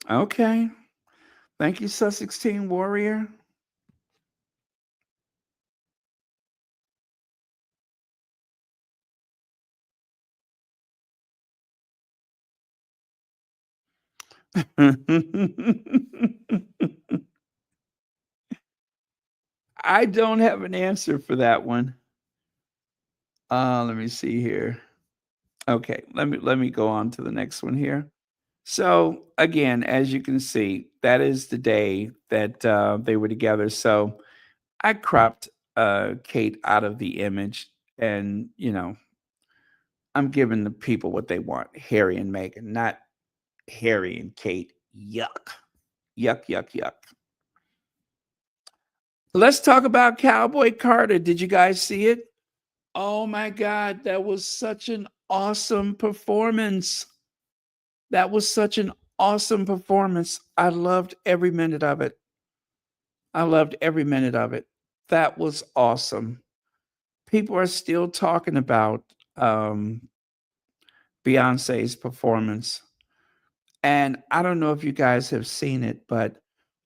Okay. Thank you, Sussex Team Warrior. I don't have an answer for that one. Let me see here. Okay, let me go on to the next one here. So again, as you can see, that is the day that they were together. So I cropped Kate out of the image, and I'm giving the people what they want: Harry and Meghan, not Harry and Kate. Yuck, yuck, yuck, yuck. Let's talk about Cowboy Carter. Did you guys see it? Oh my God, that was such an awesome performance. That was such an awesome performance. I loved every minute of it. I loved every minute of it. That was awesome. People are still talking about Beyonce's performance. And I don't know if you guys have seen it, but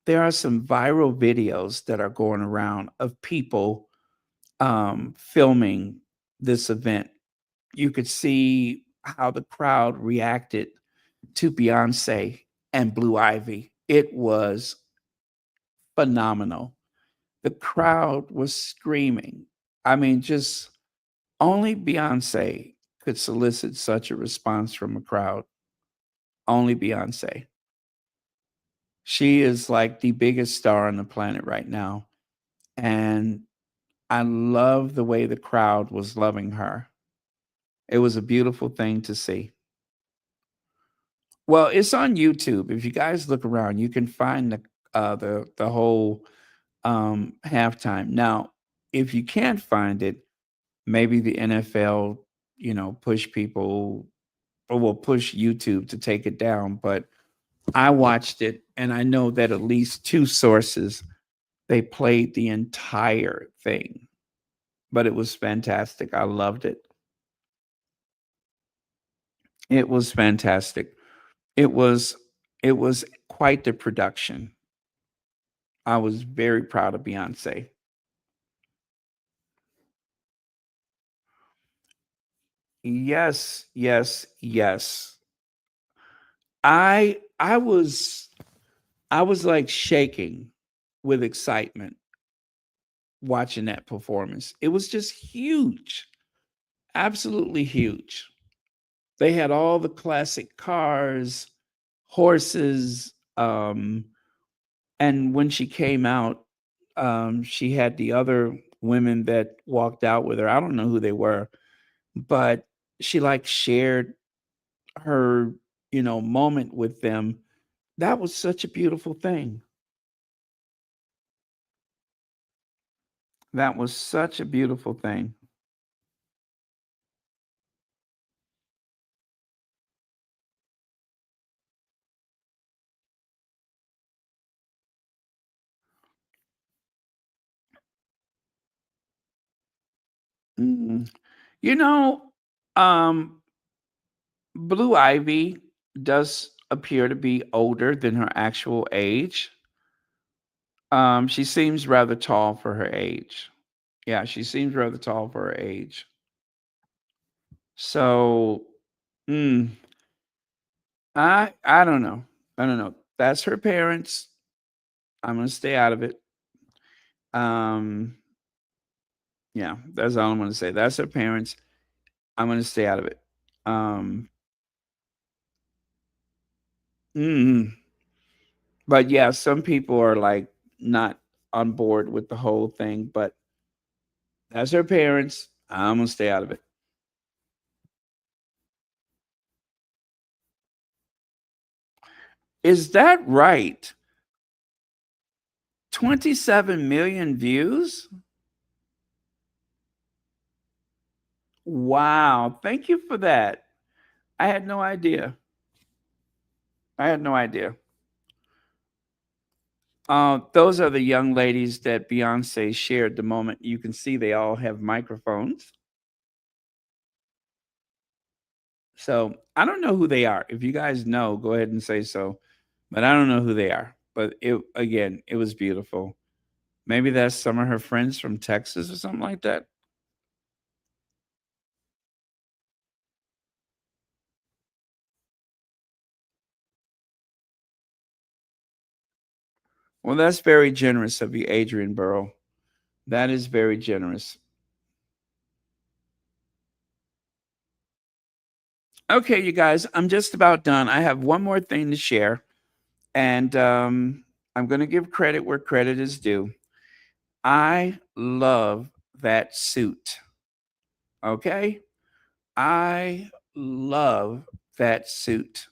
there are some viral videos that are going around of people filming this event. You could see how the crowd reacted to Beyonce and Blue Ivy. It was phenomenal. The crowd was screaming. I mean, just only Beyonce could solicit such a response from a crowd. Only Beyonce. She is like the biggest star on the planet right now. And I love the way the crowd was loving her. It was a beautiful thing to see. Well, it's on YouTube. If you guys look around, you can find the whole halftime. Now, if you can't find it, maybe the NFL, push people or will push YouTube to take it down. But I watched it, and I know that at least two sources they played the entire thing. But it was fantastic. I loved it. It was fantastic. It was it was quite the production. I was very proud of Beyonce. Yes, yes, yes. I was like shaking with excitement watching that performance. It was just huge, absolutely huge. They had all the classic cars, horses, and when she came out, she had the other women that walked out with her. I don't know who they were, but she like shared her, moment with them. That was such a beautiful thing. That was such a beautiful thing. Mm. You know, um, Blue Ivy does appear to be older than her actual age. She seems rather tall for her age. Yeah, she seems rather tall for her age. So, mm, I don't know. I don't know. That's her parents. I'm gonna stay out of it. Um, yeah, that's all I'm gonna say. That's her parents. I'm gonna stay out of it. Um, mm, but yeah, some people are like not on board with the whole thing, but that's her parents. I'm gonna stay out of it. Is that right? 27 million views? Wow. Thank you for that. I had no idea. I had no idea. Those are the young ladies that Beyonce shared the moment. You can see they all have microphones. So I don't know who they are. If you guys know, go ahead and say so. But I don't know who they are. But it was beautiful. Maybe that's some of her friends from Texas or something like that. Well, that's very generous of you, Adrian Burrow. That is very generous. Okay, you guys, I'm just about done. I have one more thing to share, and I'm going to give credit where credit is due. I love that suit. Okay? I love that suit.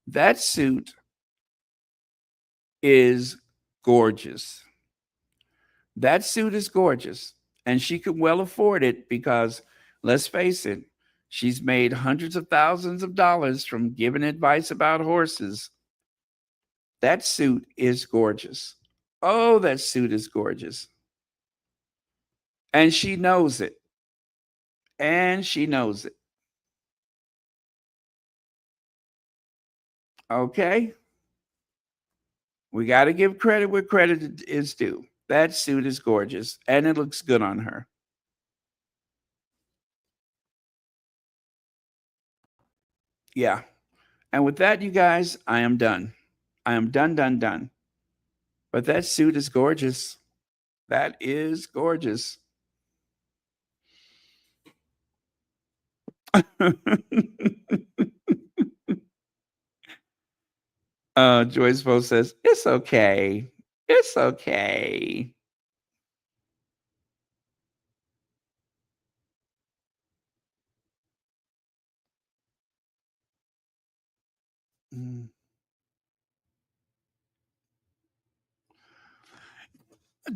That suit is gorgeous. That suit is gorgeous. And she could well afford it because, let's face it, she's made hundreds of thousands of dollars from giving advice about horses. That suit is gorgeous. Oh, that suit is gorgeous. And she knows it. And she knows it. Okay? We got to give credit where credit is due. That suit is gorgeous and it looks good on her. Yeah. And with that, you guys, I am done. I am done, done, done. But that suit is gorgeous. That is gorgeous. Joyce Post says, it's okay. It's okay. Mm.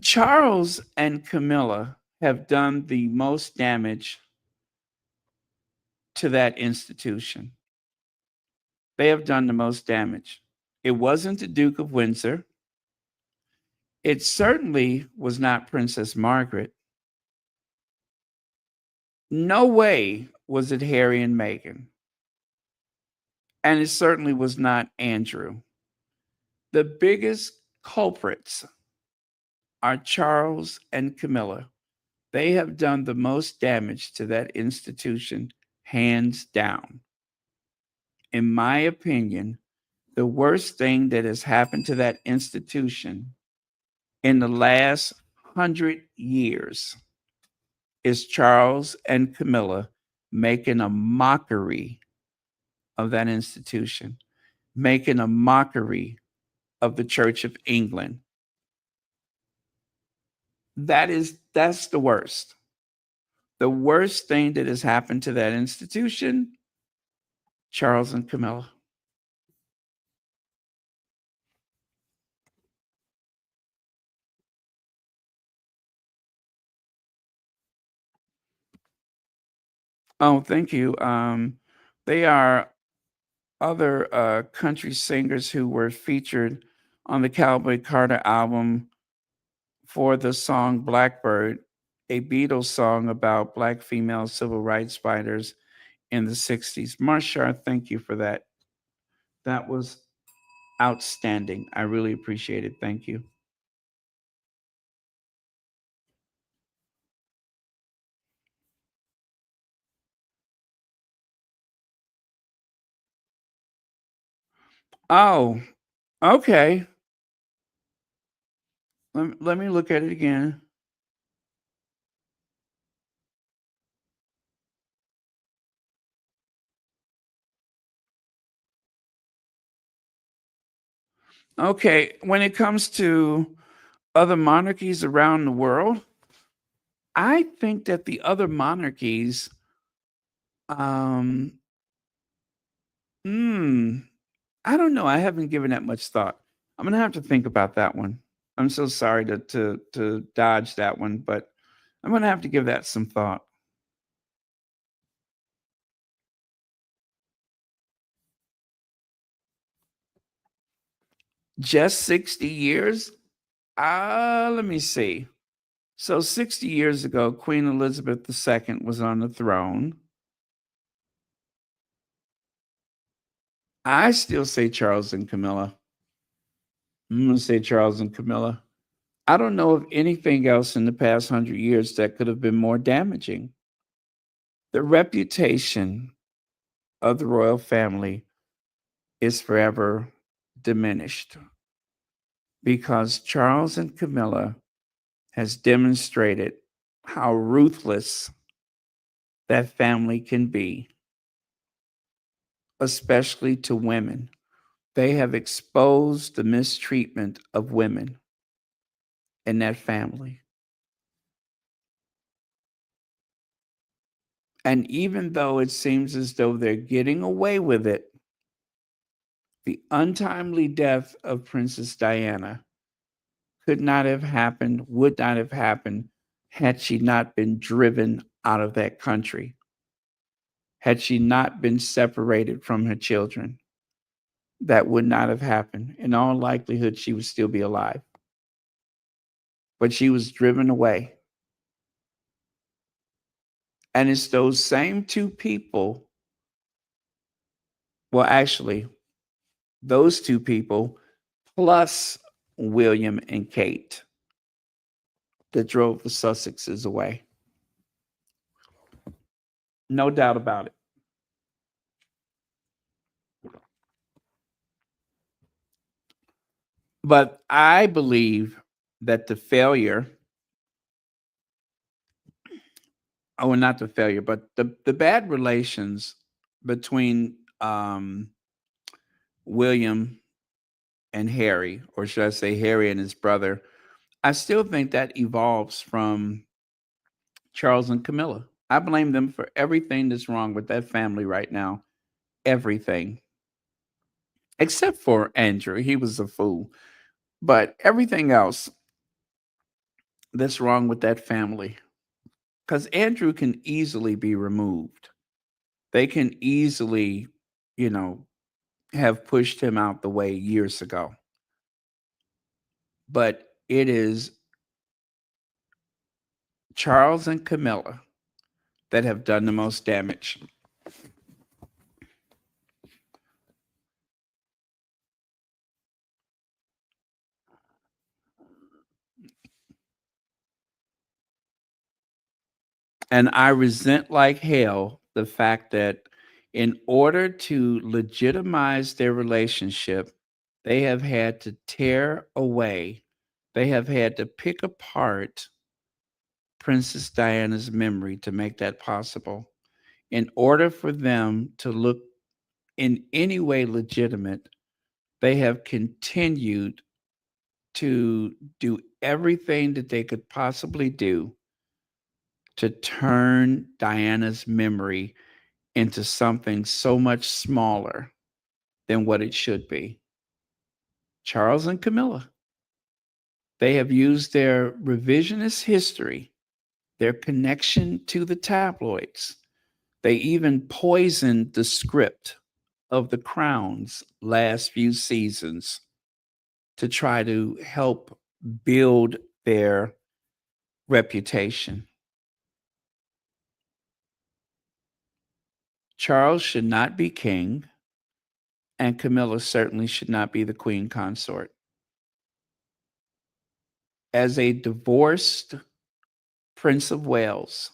Charles and Camilla have done the most damage to that institution. They have done the most damage. It wasn't the Duke of Windsor. It certainly was not Princess Margaret. No way was it Harry and Meghan. And it certainly was not Andrew. The biggest culprits are Charles and Camilla. They have done the most damage to that institution, hands down. In my opinion, the worst thing that has happened to that institution in the last 100 years is Charles and Camilla making a mockery of that institution, making a mockery of the Church of England. That's the worst. The worst thing that has happened to that institution, Charles and Camilla. Oh, thank you. They are other country singers who were featured on the Cowboy Carter album for the song Blackbird, a Beatles song about Black female civil rights fighters in the 60s. Marshar, thank you for that. That was outstanding. I really appreciate it. Thank you. Oh, okay. Let me look at it again. Okay, when it comes to other monarchies around the world, I think that the other monarchies, um, mm, I don't know. I haven't given that much thought. I'm gonna have to think about that one. I'm so sorry to dodge that one, but I'm gonna have to give that some thought. Just 60 years? Let me see. So 60 years ago, Queen Elizabeth II was on the throne. I still say Charles and Camilla. I'm gonna say Charles and Camilla. I don't know of anything else in the past 100 years that could have been more damaging. The reputation of the royal family is forever diminished because Charles and Camilla has demonstrated how ruthless that family can be, especially to women. They have exposed the mistreatment of women in that family. And even though it seems as though they're getting away with it, the untimely death of Princess Diana could not have happened, would not have happened, had she not been driven out of that country, had she not been separated from her children. That would not have happened. In all likelihood, she would still be alive. But she was driven away. And it's those same two people, well, actually, those two people plus William and Kate that drove the Sussexes away. No doubt about it. But I believe that the failure, oh, not the failure, but the bad relations between William and Harry, or should I say Harry and his brother, I still think that evolves from Charles and Camilla. I blame them for everything that's wrong with that family right now. Everything. Except for Andrew. He was a fool. But everything else that's wrong with that family. Because Andrew can easily be removed. They can easily, you know, have pushed him out the way years ago. But it is Charles and Camilla that have done the most damage. And I resent like hell the fact that In order to legitimize their relationship, they have had to tear away, they have had to pick apart Princess Diana's memory to make that possible. In order for them to look in any way legitimate, they have continued to do everything that they could possibly do to turn Diana's memory into something so much smaller than what it should be. Charles and Camilla, they have used their revisionist history, their connection to the tabloids. They even poisoned the script of The Crown's last few seasons to try to help build their reputation. Charles should not be king, and Camilla certainly should not be the queen consort. As a divorced Prince of Wales,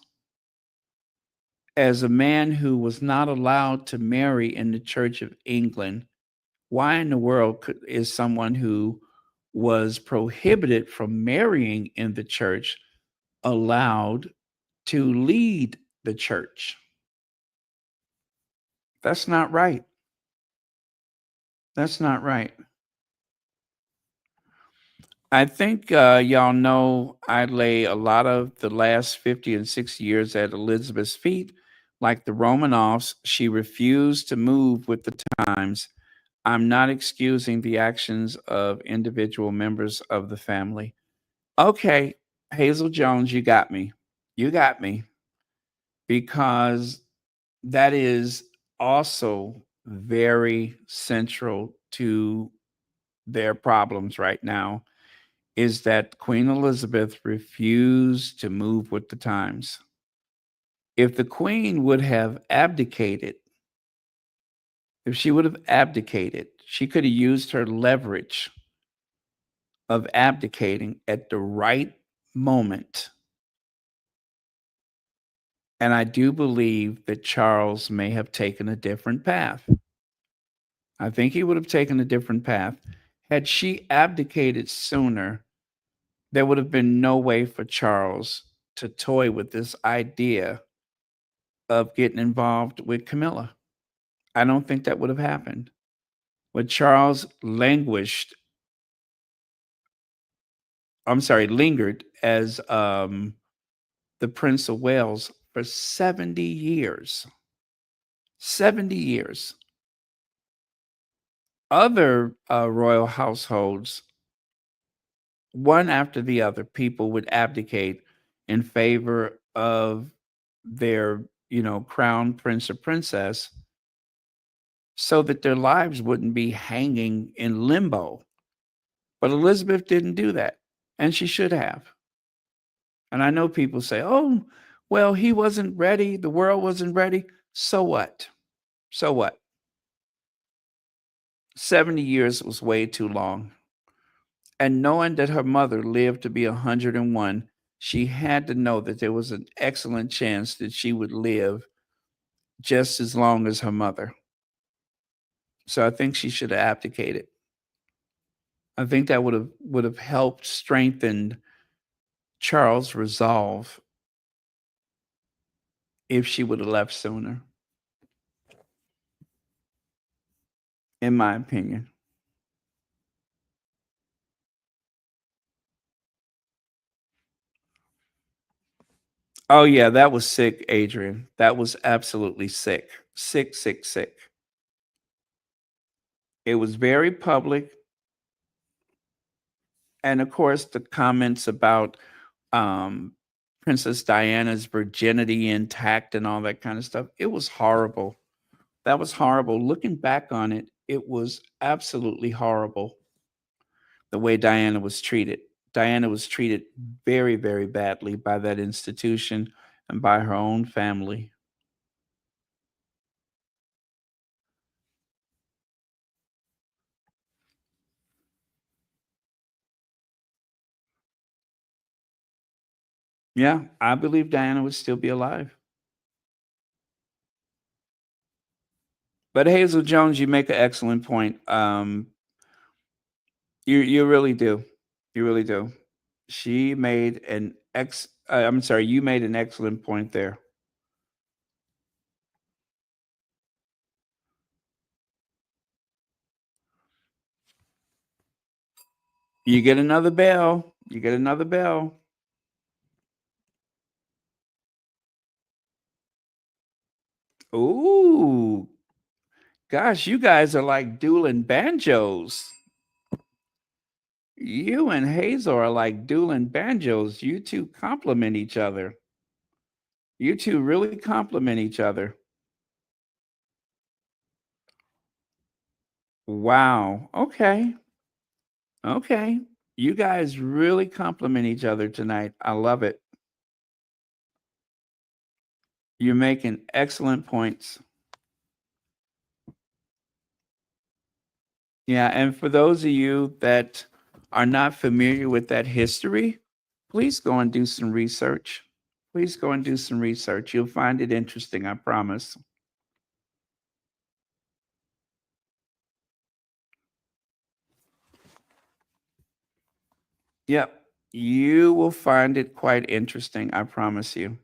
as a man who was not allowed to marry in the Church of England, why in the world is someone who was prohibited from marrying in the church allowed to lead the church? That's not right. That's not right. I think y'all know I lay a lot of the last 50 and 60 years at Elizabeth's feet. Like the Romanovs, she refused to move with the times. I'm not excusing the actions of individual members of the family. Okay, Hazel Jones, you got me. You got me. Because that is also very central to their problems right now is that Queen Elizabeth refused to move with the times. If the queen would have abdicated, if she would have abdicated, she could have used her leverage of abdicating at the right moment. And I do believe that Charles may have taken a different path. I think he would have taken a different path. Had she abdicated sooner, there would have been no way for Charles to toy with this idea of getting involved with Camilla. I don't think that would have happened. But Charles lingered as the Prince of Wales for 70 years. 70 years. Other royal households, one after the other, people would abdicate in favor of their, crown prince or princess so that their lives wouldn't be hanging in limbo. But Elizabeth didn't do that, and she should have. And I know people say, oh, well, he wasn't ready. The world wasn't ready. So what? So what? 70 years was way too long. And knowing that her mother lived to be 101, she had to know that there was an excellent chance that she would live just as long as her mother. So I think she should have abdicated. I think that would have helped strengthen Charles' resolve if she would have left sooner, in my opinion. Oh yeah, that was sick, Adrian. That was absolutely sick. Sick, sick, sick. It was very public. And of course, the comments about um, Princess Diana's virginity intact and all that kind of stuff. It was horrible. That was horrible. Looking back on it, it was absolutely horrible the way Diana was treated. Diana was treated very, very badly by that institution and by her own family. Yeah, I believe Diana would still be alive. But Hazel Jones, you make an excellent point. You really do. You really do. She made an ex. I'm sorry. You made an excellent point there. You get another bell. You get another bell. Ooh, gosh, you guys are like dueling banjos. You and Hazel are like dueling banjos. You two complement each other. You two really complement each other. Wow. Okay. Okay. You guys really complement each other tonight. I love it. You're making excellent points. Yeah, and for those of you that are not familiar with that history, please go and do some research. Please go and do some research. You'll find it interesting, I promise. Yep, you will find it quite interesting, I promise you.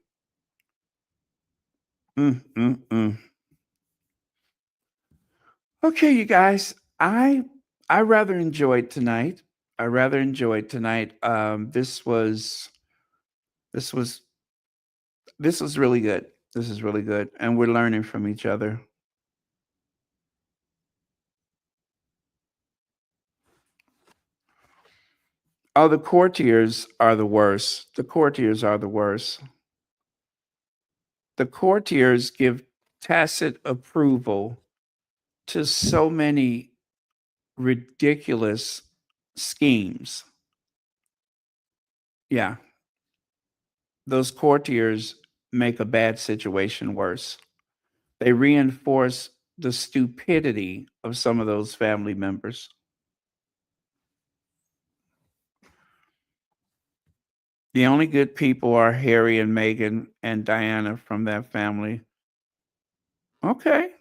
Mm, mm, mm. Okay, you guys, I rather enjoyed tonight. I rather enjoyed tonight. This was this was really good. This is really good, and we're learning from each other. Oh, the courtiers are the worst. The courtiers are the worst. The courtiers give tacit approval to so many ridiculous schemes. Yeah, those courtiers make a bad situation worse. They reinforce the stupidity of some of those family members. The only good people are Harry and Meghan and Diana from that family. Okay,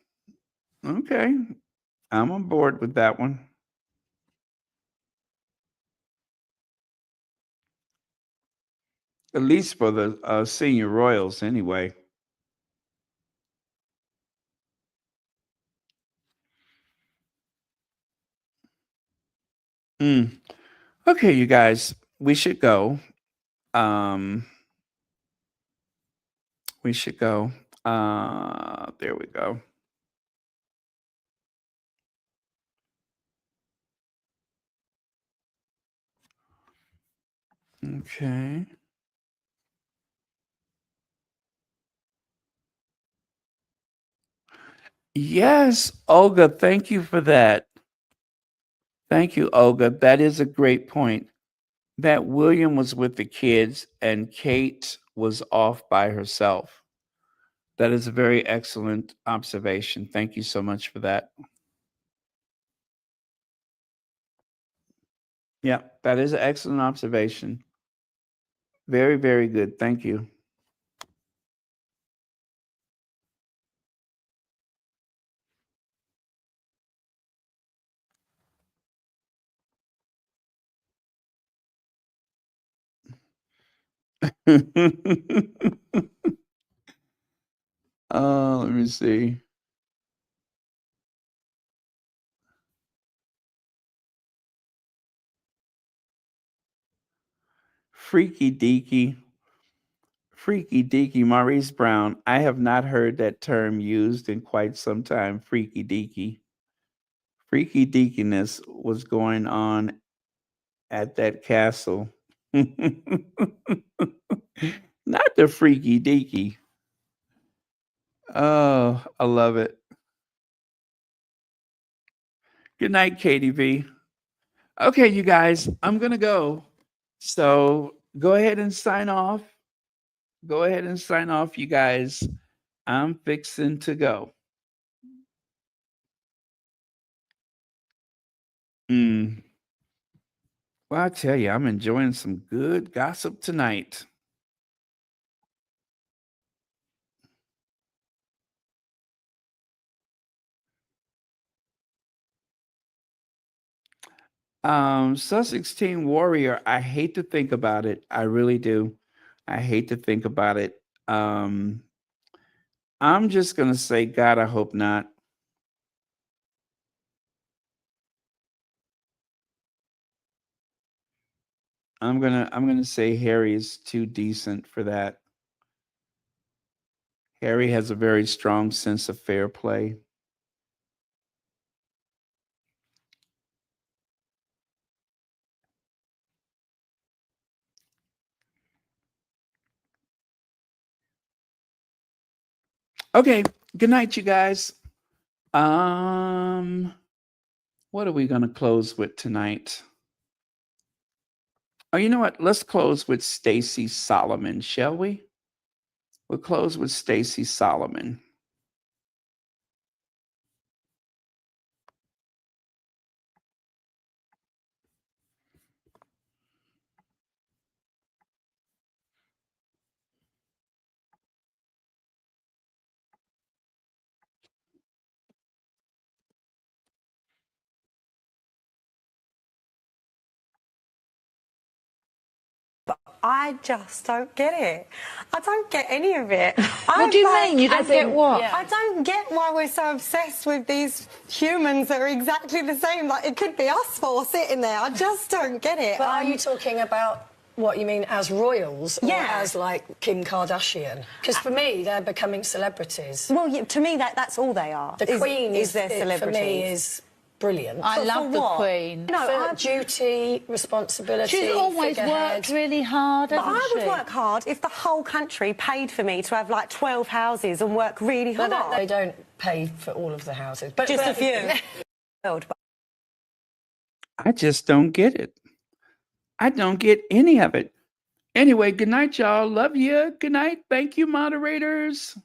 okay. I'm on board with that one. At least for the senior royals, anyway. Mm. Okay, you guys, we should go. Um, we should go. There we go. Okay. Yes, Olga, thank you for that. Thank you, Olga. That is a great point. That William was with the kids and Kate was off by herself. That is a very excellent observation. Thank you so much for that. Yeah, that is an excellent observation. Very, very good. Thank you. Let me see. Freaky deaky. Freaky deaky. Maurice Brown. I have not heard that term used in quite some time. Freaky deaky. Freaky deakiness was going on at that castle. Not the freaky deaky. Oh, I love it. Good night, Katie V. Okay, you guys, I'm going to go. So go ahead and sign off. Go ahead and sign off, you guys. I'm fixing to go. Mm. Well, I tell you, I'm enjoying some good gossip tonight. Sussex Team Warrior. I hate to think about it. I really do. I hate to think about it. I'm just gonna say, God, I hope not. I'm gonna say Harry is too decent for that. Harry has a very strong sense of fair play. Okay, good night, you guys. What are we gonna close with tonight? Oh, you know what? Let's close with Stacey Solomon, shall we? We'll close with Stacey Solomon. I just don't get it. I don't get any of it. What do you mean? You don't get what? I don't get why we're so obsessed with these humans that are exactly the same. Like, it could be us four sitting there. I just don't get it. But are you talking about what you mean as royals or as, like, Kim Kardashian? Because for me, they're becoming celebrities. Well, to me, that's all they are. The Queen is their celebrity. For me, is brilliant. I love the Queen. No, for duty, responsibility. She's always worked really hard, hasn't I would she? work hard if the whole country paid for me to have like 12 houses and work really hard. But they don't pay for all of the houses. But just a few. I just don't get it. I don't get any of it. Anyway, good night, y'all. Love you. Good night. Thank you, moderators.